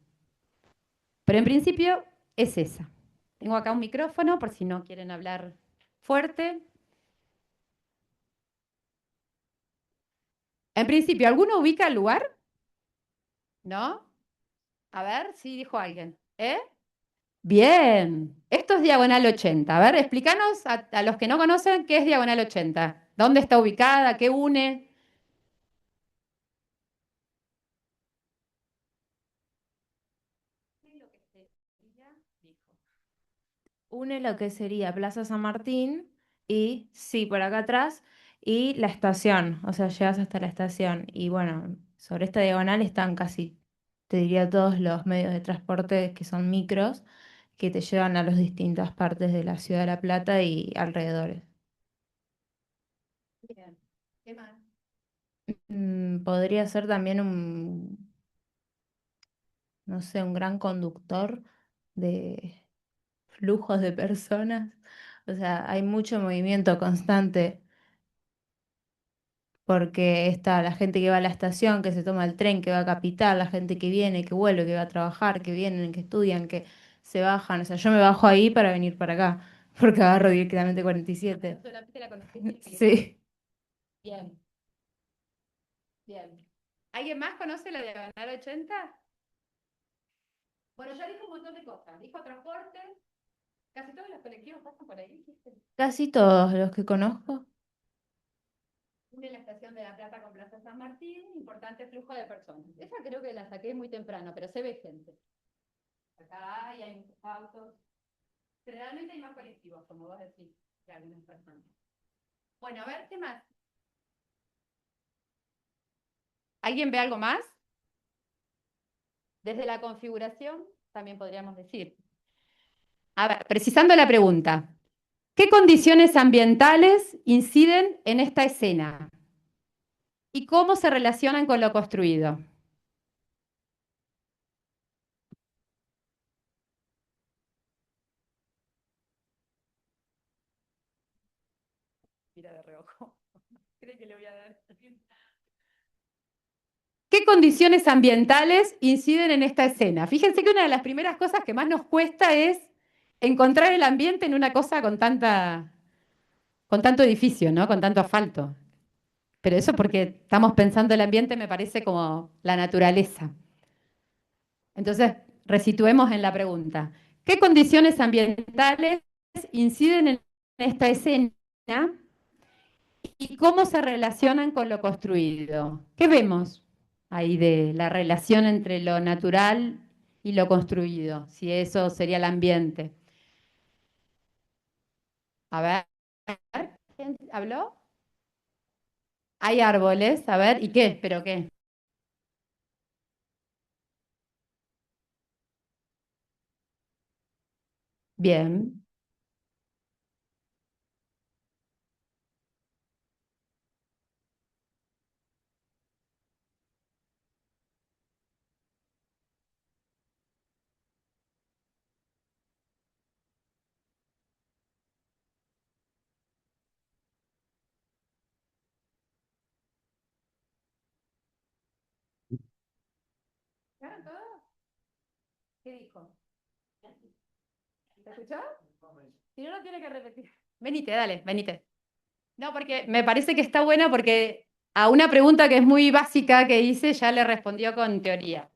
Pero en principio es esa. Tengo acá un micrófono por si no quieren hablar fuerte. En principio, ¿alguno ubica el lugar? ¿No? A ver, sí, dijo alguien. ¿Eh? Bien. Esto es Diagonal 80. A ver, explícanos a los que no conocen qué es Diagonal 80. ¿Dónde está ubicada? ¿Qué une? ¿Qué es lo que sería? Dijo. Une lo que sería Plaza San Martín y, sí, por acá atrás, y la estación, o sea, llegas hasta la estación. Y bueno, sobre esta diagonal están casi, te diría, todos los medios de transporte que son micros, que te llevan a las distintas partes de la ciudad de La Plata y alrededores. Bien. ¿Qué más? Podría ser también no sé, un gran conductor de flujos de personas. O sea, hay mucho movimiento constante porque está la gente que va a la estación, que se toma el tren, que va a Capital, la gente que viene, que vuelve, que va a trabajar, que vienen, que estudian, que se bajan. O sea, yo me bajo ahí para venir para acá, porque agarro directamente 47. Solamente la conociste. Sí. Bien, bien. ¿Alguien más conoce la Diagonal 80? Bueno, ya dijo un montón de cosas. Dijo transporte. Casi todos los colectivos pasan por ahí, ¿viste? Casi todos los que conozco. Une la estación de La Plata con Plaza San Martín, importante flujo de personas. Esa creo que la saqué muy temprano, pero se ve gente. Acá hay muchos autos. Generalmente hay más colectivos, como vos decís, que algunas personas. Bueno, a ver, ¿qué más? ¿Alguien ve algo más? Desde la configuración, también podríamos decir. A ver, precisando la pregunta, ¿qué condiciones ambientales inciden en esta escena? ¿Y cómo se relacionan con lo construido? Mira de reojo. Cree que le voy a dar. ¿Qué condiciones ambientales inciden en esta escena? Fíjense que una de las primeras cosas que más nos cuesta es encontrar el ambiente en una cosa con tanto edificio, ¿no? Con tanto asfalto. Pero eso porque estamos pensando el ambiente, me parece como la naturaleza. Entonces, resituemos en la pregunta. ¿Qué condiciones ambientales inciden en esta escena y cómo se relacionan con lo construido? ¿Qué vemos ahí de la relación entre lo natural y lo construido? Si eso sería el ambiente. A ver, ¿quién habló? Hay árboles, a ver, ¿y qué? ¿Pero qué? Bien. ¿Claro todo? ¿Qué dijo? ¿Te escuchó? Si no, lo tiene que repetir. Venite, dale, venite. No, porque me parece que está buena porque a una pregunta que es muy básica que hice ya le respondió con teoría.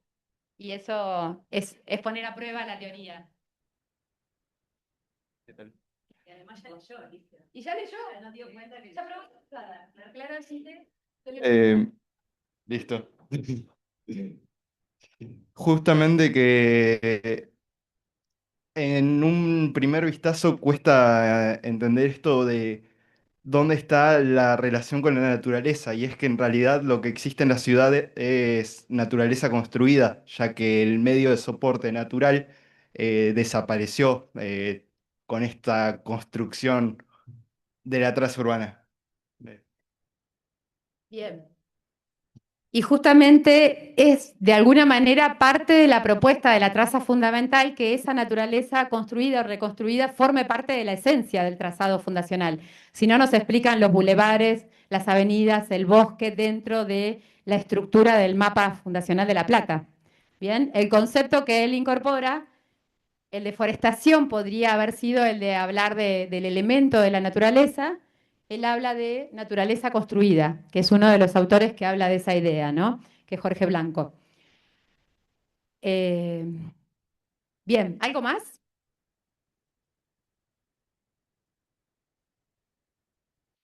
Y eso es poner a prueba la teoría. ¿Qué tal? Y además ya leyó, Alicia. ¿Y ya leyó? Ya no dio cuenta que ¿Ya preguntó? Claro, sí. Eh, listo. Justamente que en un primer vistazo cuesta entender esto de dónde está la relación con la naturaleza, y es que en realidad lo que existe en la ciudad es naturaleza construida, ya que el medio de soporte natural desapareció con esta construcción. de la traza urbana. Bien. Y justamente es de alguna manera parte de la propuesta de la traza fundamental que esa naturaleza construida o reconstruida forme parte de la esencia del trazado fundacional. Si no, nos explican los bulevares, las avenidas, el bosque dentro de la estructura del mapa fundacional de La Plata. Bien, el concepto que él incorpora, el de forestación, podría haber sido el de hablar del elemento de la naturaleza. Él habla de naturaleza construida, que es uno de los autores que habla de esa idea, ¿no? Que es Jorge Blanco. Eh, bien, ¿algo más?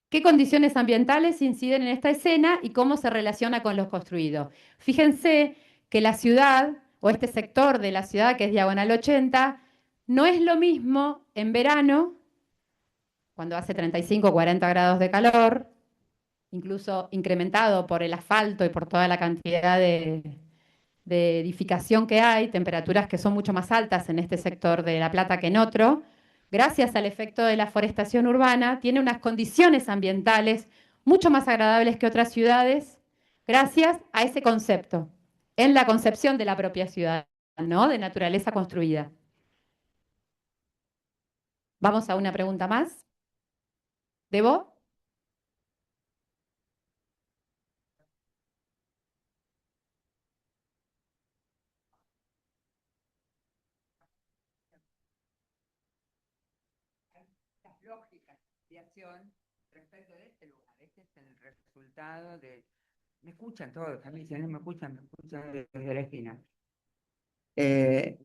¿Qué condiciones ambientales inciden en esta escena y cómo se relaciona con los construidos? Fíjense que la ciudad, o este sector de la ciudad que es Diagonal 80, no es lo mismo en verano, cuando hace 35 o 40 grados de calor, incluso incrementado por el asfalto y por toda la cantidad de edificación que hay, temperaturas que son mucho más altas en este sector de La Plata que en otro, gracias al efecto de la forestación urbana, tiene unas condiciones ambientales mucho más agradables que otras ciudades, gracias a ese concepto, en la concepción de la propia ciudad, ¿no? De naturaleza construida. Vamos a una pregunta más. ¿Debo? Las lógicas de acción respecto de este lugar. Este es el resultado de... Me escuchan todos, a mí si no me escuchan desde la esquina.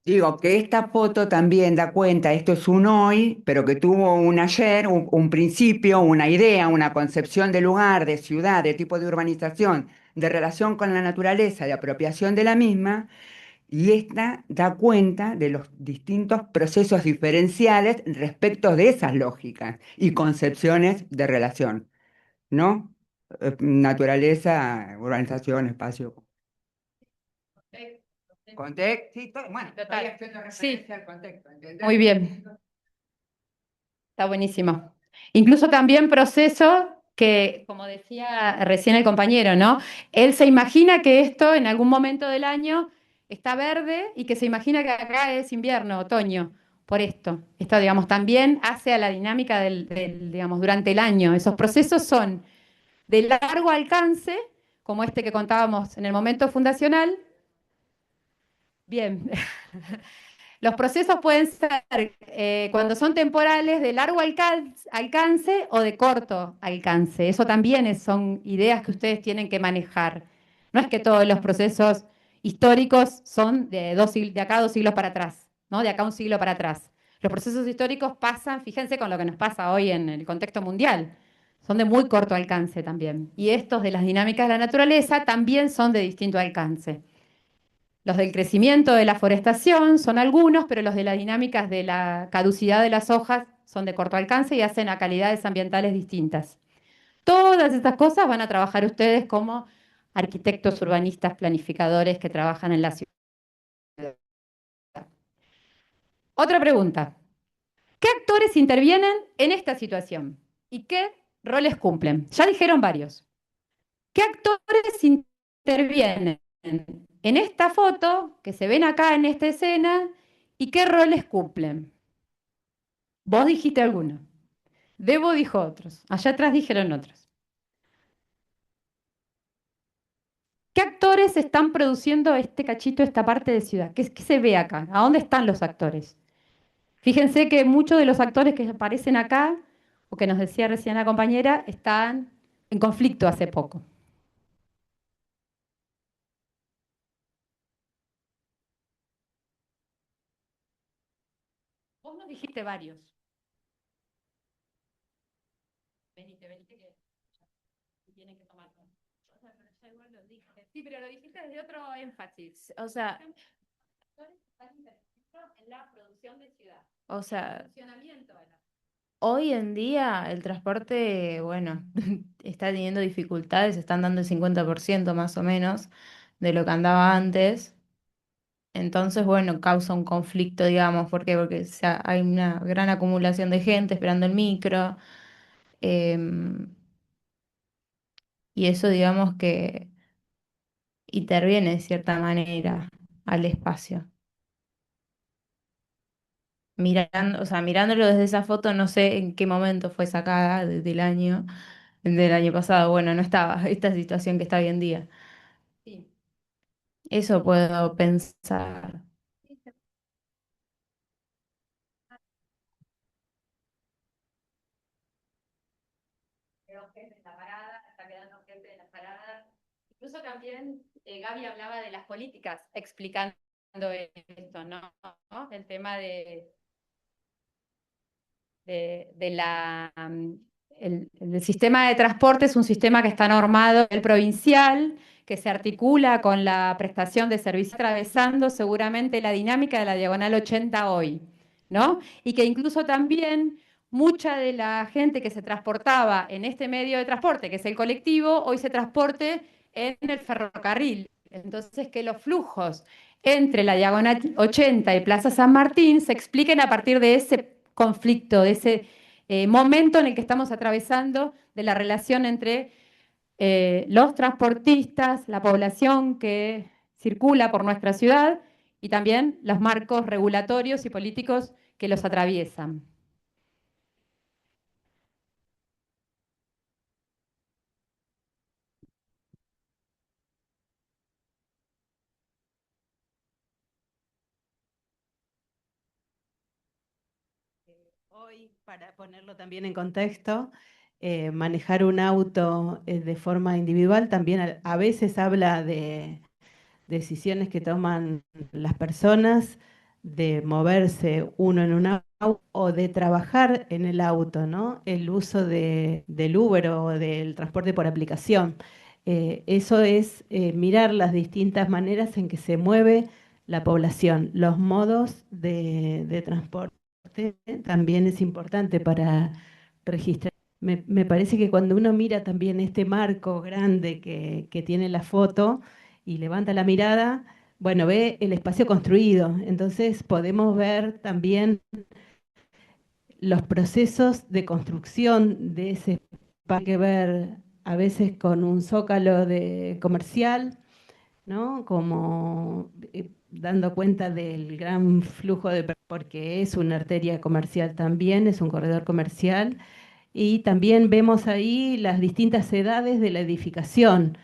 Digo que esta foto también da cuenta, esto es un hoy, pero que tuvo un ayer, un principio, una idea, una concepción de lugar, de ciudad, de tipo de urbanización, de relación con la naturaleza, de apropiación de la misma, y esta da cuenta de los distintos procesos diferenciales respecto de esas lógicas y concepciones de relación, ¿no? Naturaleza, urbanización, espacio. Contexto, sí, bueno, Total. estoy haciendo Sí. referencia al contexto, ¿entendés? Muy bien. Está buenísimo. Incluso también proceso que, como decía recién el compañero, ¿no? Él se imagina que esto en algún momento del año está verde y que se imagina que acá es invierno, otoño, por esto. Esto, digamos, también hace a la dinámica digamos, durante el año. Esos procesos son de largo alcance, como este que contábamos en el momento fundacional. Bien. Los procesos pueden ser, cuando son temporales, de largo alcance o de corto alcance. Eso también son ideas que ustedes tienen que manejar. No es que todos los procesos históricos son de acá 2 siglos para atrás, ¿no? De acá un siglo para atrás. Los procesos históricos pasan, fíjense con lo que nos pasa hoy en el contexto mundial, son de muy corto alcance también. Y estos de las dinámicas de la naturaleza también son de distinto alcance. Los del crecimiento de la forestación son algunos, pero los de las dinámicas de la caducidad de las hojas son de corto alcance y hacen a calidades ambientales distintas. Todas estas cosas van a trabajar ustedes como arquitectos, urbanistas, planificadores que trabajan en la ciudad. Otra pregunta. ¿Qué actores intervienen en esta situación? ¿Y qué roles cumplen? Ya dijeron varios. ¿Qué actores intervienen en esta foto que se ven acá en esta escena y qué roles cumplen? Vos dijiste alguno. Debo dijo otros. Allá atrás dijeron otros. ¿Qué actores están produciendo este cachito, esta parte de ciudad? ¿Qué se ve acá? ¿A dónde están los actores? Fíjense que muchos de los actores que aparecen acá, o que nos decía recién la compañera, están en conflicto hace poco. Vos nos dijiste varios. Venite, que tienen que tomar. O sea, pero ya igual lo dije. Sí, pero lo dijiste desde otro énfasis. O sea, Están interviniendo en la producción de ciudad, o el sea, funcionamiento de la. hoy en día el transporte, bueno, está teniendo dificultades, están dando el 50% más o menos de lo que andaba antes. Entonces, bueno, causa un conflicto, digamos, ¿por qué? Porque hay una gran acumulación de gente esperando el micro Em, y eso, digamos que interviene de cierta manera al espacio. Mirando, o sea, mirándolo desde esa foto, no sé en qué momento fue sacada del año pasado. Bueno, no estaba esta situación que está hoy en día. Sí. Eso puedo pensar. Quedó gente en la parada, está quedando gente en la parada. Incluso también Gaby hablaba de las políticas, explicando esto, ¿no? El tema de el sistema de transporte es un sistema que está normado el provincial, que se articula con la prestación de servicios, atravesando seguramente la dinámica de la Diagonal 80 hoy, ¿no? Y que incluso también mucha de la gente que se transportaba en este medio de transporte, que es el colectivo, hoy se transporte en el ferrocarril. Entonces, que los flujos entre la Diagonal 80 y Plaza San Martín se expliquen a partir de ese conflicto, de ese momento en el que estamos atravesando, de la relación entre los transportistas, la población que circula por nuestra ciudad y también los marcos regulatorios y políticos que los atraviesan. Hoy, para ponerlo también en contexto, manejar un auto de forma individual también a veces habla de decisiones que toman las personas, de moverse uno en un auto o de trabajar en el auto, ¿no? El uso del Uber o del transporte por aplicación. Eso es mirar las distintas maneras en que se mueve la población, los modos de transporte también es importante para registrar. Me parece que cuando uno mira también este marco grande que tiene la foto y levanta la mirada, bueno, ve el espacio construido. Entonces podemos ver también los procesos de construcción de ese espacio. Hay que ver a veces con un zócalo de comercial, ¿no? Como dando cuenta del gran flujo porque es una arteria comercial también, es un corredor comercial, y también vemos ahí las distintas edades de la edificación.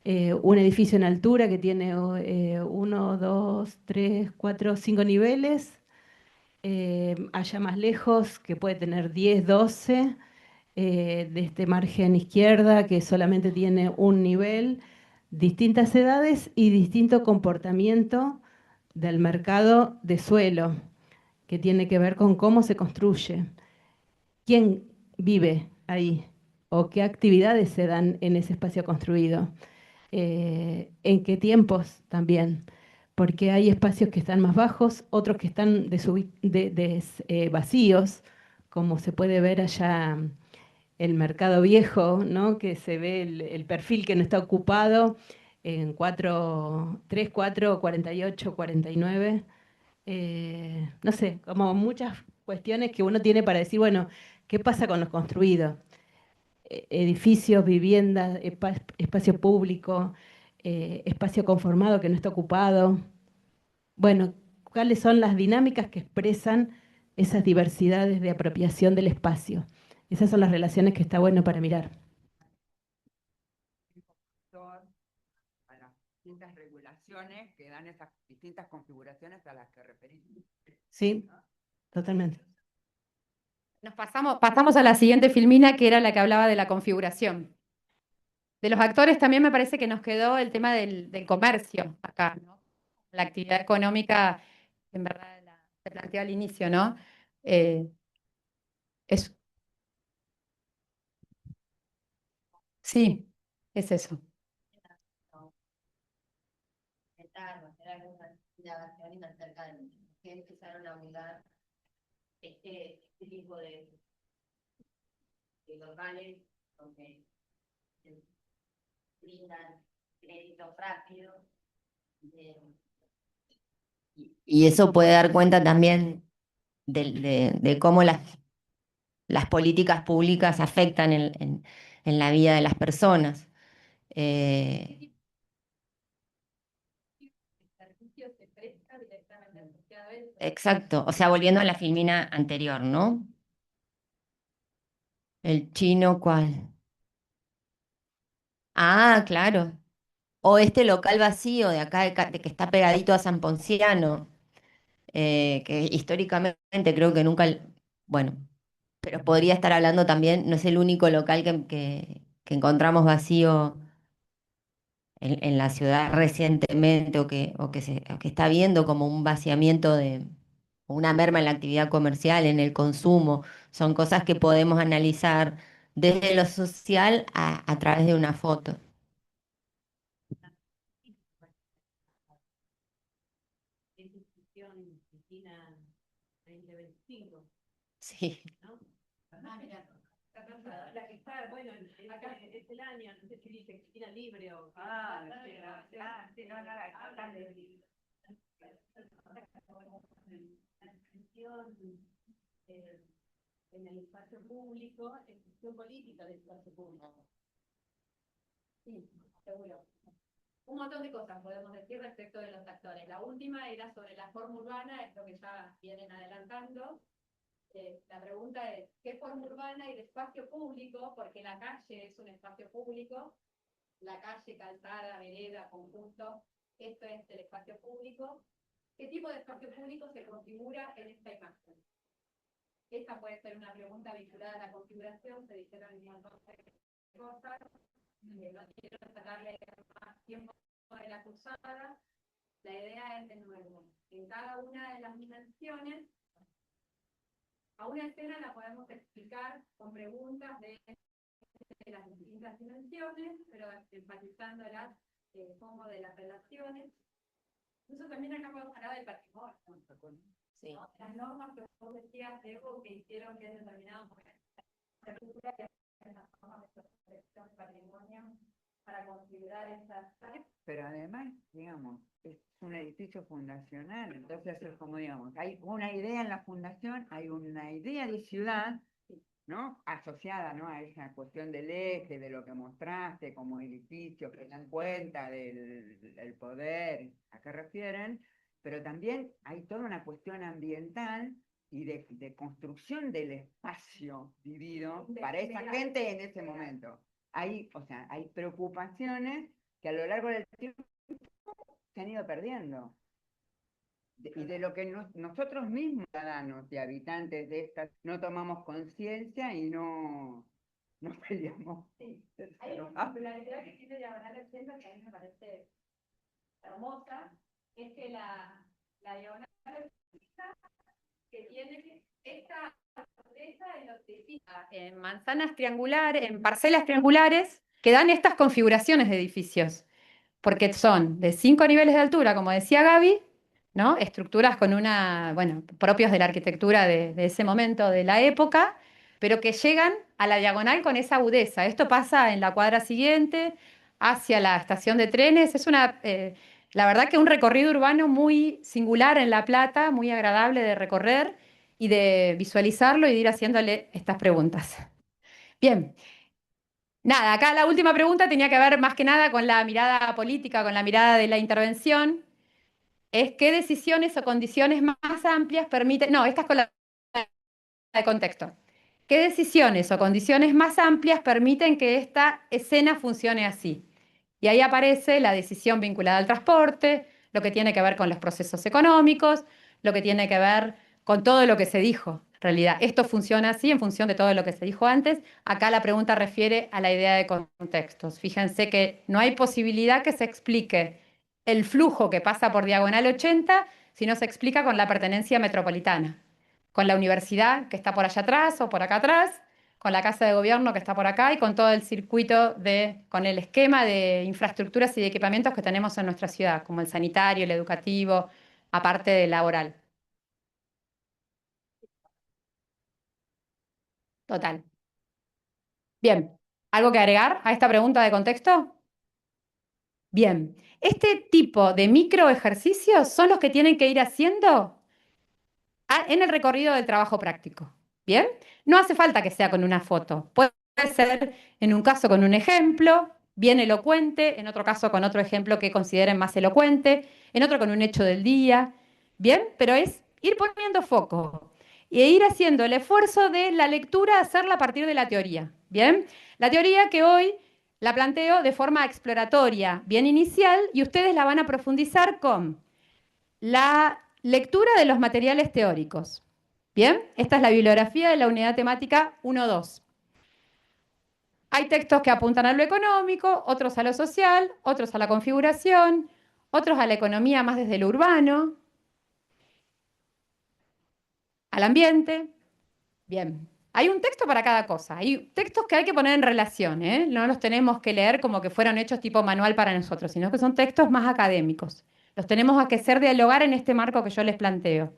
Un edificio en altura que tiene uno, dos, tres, cuatro, cinco niveles, allá más lejos que puede tener 10, 12 de este margen izquierda que solamente tiene un nivel, distintas edades y distinto comportamiento del mercado de suelo, que tiene que ver con cómo se construye, quién vive ahí o qué actividades se dan en ese espacio construido, en qué tiempos también, porque hay espacios que están más bajos, otros que están vacíos, como se puede ver allá el mercado viejo, ¿no? Que se ve el perfil que no está ocupado en 4, 3, 4, 48, 49. No sé, como muchas cuestiones que uno tiene para decir, bueno, ¿qué pasa con los construidos? Edificios, viviendas, espacio público, espacio conformado que no está ocupado. Bueno, ¿cuáles son las dinámicas que expresan esas diversidades de apropiación del espacio? Esas son las relaciones que está bueno para mirar. A las distintas regulaciones que dan esas distintas configuraciones a las que referimos. Sí, totalmente. Pasamos a la siguiente filmina, que era la que hablaba de la configuración. De los actores también me parece que nos quedó el tema del comercio acá, ¿no? La actividad económica, en verdad, se planteó al inicio, ¿no? Eh, es, sí, es eso. Que empezaron a mudar este tipo de locales donde se brindan créditos rápidos. Y eso puede dar cuenta también de cómo las las políticas públicas afectan en la vida de las personas. Eh, ¿El servicio se presta directamente asociado a eso? exacto, o sea, volviendo a la filmina anterior, ¿no? El chino, ¿cuál? Ah, claro. O este local vacío de acá, de que está pegadito a San Ponciano, que históricamente creo que nunca, bueno, pero podría estar hablando también, no es el único local que encontramos vacío en la ciudad recientemente o que está viendo como un vaciamiento o una merma en la actividad comercial, en el consumo. Son cosas que podemos analizar desde lo social a través de una foto. Es discusión Cristina 2025, Sí. ¿no? Ah, mira, la que está, bueno, acá es el año, no sé si dice Cristina libre o... sí, no, hablan de la discusión en el espacio público, en discusión política del espacio público. Sí, seguro. Un montón de cosas podemos decir respecto de los actores. La última era sobre la forma urbana, es lo que ya vienen adelantando. La pregunta es, ¿qué forma urbana y de espacio público? Porque la calle es un espacio público, la calle, calzada, vereda, conjunto, esto es el espacio público. ¿Qué tipo de espacio público se configura en esta imagen? Esta puede ser una pregunta vinculada a la configuración, se dijeron un montón de cosas, no quiero sacarle más tiempo de la cursada. La idea es, de nuevo, en cada una de las dimensiones, a una escena la podemos explicar con preguntas de las distintas dimensiones, pero enfatizándolas como de las relaciones. Incluso también acá podemos hablar del patrimonio. Sí. ¿No? Las normas que vos decías, Evo, que hicieron que en determinados momentos se cultura que hacen las normas de protección del patrimonio para configurar esas áreas. Pero además, digamos, es un edificio fundacional, entonces es como, digamos, hay una idea en la fundación, hay una idea de ciudad, ¿no? Asociada, ¿no? A esa cuestión del eje, de lo que mostraste como edificio, que dan cuenta del poder a qué refieren, pero también hay toda una cuestión ambiental y de construcción del espacio vivido para esa gente en ese momento. Hay, o sea, hay preocupaciones que a lo largo del tiempo se han ido perdiendo. Y de lo que nosotros mismos, ciudadanos y habitantes de estas, no tomamos conciencia y no peleamos. Sí. Hay una particularidad que tiene Diagonal 80 que a mí me parece hermosa, es que la Diagonal 80 que tiene esta en los edificios, En manzanas triangulares, en parcelas triangulares, que dan estas configuraciones de edificios, porque son de 5 niveles de altura, como decía Gaby, ¿no? Estructuras con una, bueno, propios de la arquitectura de ese momento, de la época, pero que llegan a la diagonal con esa agudeza. Esto pasa en la cuadra siguiente, hacia la estación de trenes. Es una, la verdad que un recorrido urbano muy singular en La Plata, muy agradable de recorrer y de visualizarlo y de ir haciéndole estas preguntas. Bien. Nada, acá la última pregunta tenía que ver más que nada con la mirada política, con la mirada de la intervención. Es qué decisiones o condiciones más amplias permiten. No, esta es con la de contexto. ¿Qué decisiones o condiciones más amplias permiten que esta escena funcione así? Y ahí aparece la decisión vinculada al transporte, lo que tiene que ver con los procesos económicos, lo que tiene que ver con todo lo que se dijo. En realidad, esto funciona así en función de todo lo que se dijo antes. Acá la pregunta refiere a la idea de contextos. Fíjense que no hay posibilidad que se explique el flujo que pasa por Diagonal 80 si no se explica con la pertenencia metropolitana, con la universidad que está por allá atrás o por acá atrás, con la Casa de Gobierno que está por acá y con todo el circuito con el esquema de infraestructuras y de equipamientos que tenemos en nuestra ciudad, como el sanitario, el educativo, aparte del laboral. Total. Bien, ¿algo que agregar a esta pregunta de contexto? Bien, este tipo de micro ejercicios son los que tienen que ir haciendo en el recorrido del trabajo práctico. ¿Bien? No hace falta que sea con una foto. Puede ser, en un caso, con un ejemplo bien elocuente, en otro caso con otro ejemplo que consideren más elocuente, en otro con un hecho del día. ¿Bien? Pero es ir poniendo foco e ir haciendo el esfuerzo de la lectura, hacerla a partir de la teoría. ¿Bien? La teoría que hoy la planteo de forma exploratoria, bien inicial, y ustedes la van a profundizar con la lectura de los materiales teóricos. Bien, esta es la bibliografía de la unidad temática 1-2. Hay textos que apuntan a lo económico, otros a lo social, otros a la configuración, otros a la economía más desde lo urbano, al ambiente. Bien, hay un texto para cada cosa. Hay textos que hay que poner en relación, ¿eh? No los tenemos que leer como que fueron hechos tipo manual para nosotros, sino que son textos más académicos. Los tenemos que hacer dialogar en este marco que yo les planteo.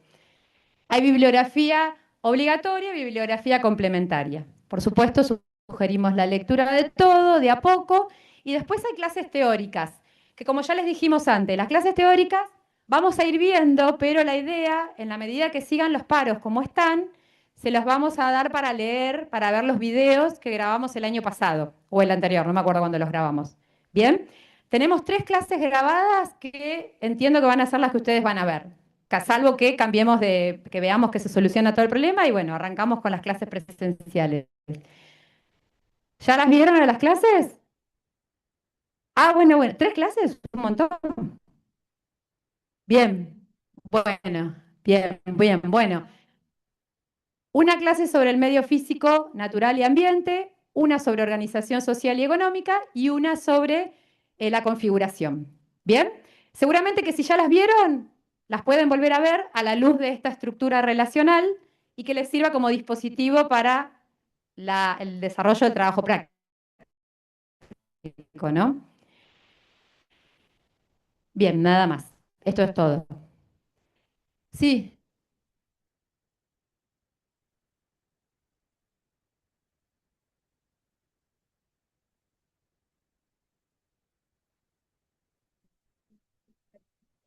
Hay bibliografía obligatoria y bibliografía complementaria. Por supuesto, sugerimos la lectura de todo, de a poco, y después hay clases teóricas, que como ya les dijimos antes, las clases teóricas vamos a ir viendo, pero la idea, en la medida que sigan los paros como están, se los vamos a dar para leer, para ver los videos que grabamos el año pasado, o el anterior, no me acuerdo cuándo los grabamos. ¿Bien? Tenemos 3 clases grabadas que entiendo que van a ser las que ustedes van a ver, salvo que cambiemos de, que veamos que se soluciona todo el problema y bueno, arrancamos con las clases presenciales. ¿Ya las vieron a las clases? Ah, bueno, 3 clases, un montón. Bien, bueno, bien, bueno. Una clase sobre el medio físico, natural y ambiente, una sobre organización social y económica y una sobre la configuración. ¿Bien? Seguramente que si ya las vieron, las pueden volver a ver a la luz de esta estructura relacional y que les sirva como dispositivo para el desarrollo del trabajo práctico, ¿no? Bien, nada más. Esto es todo. Sí.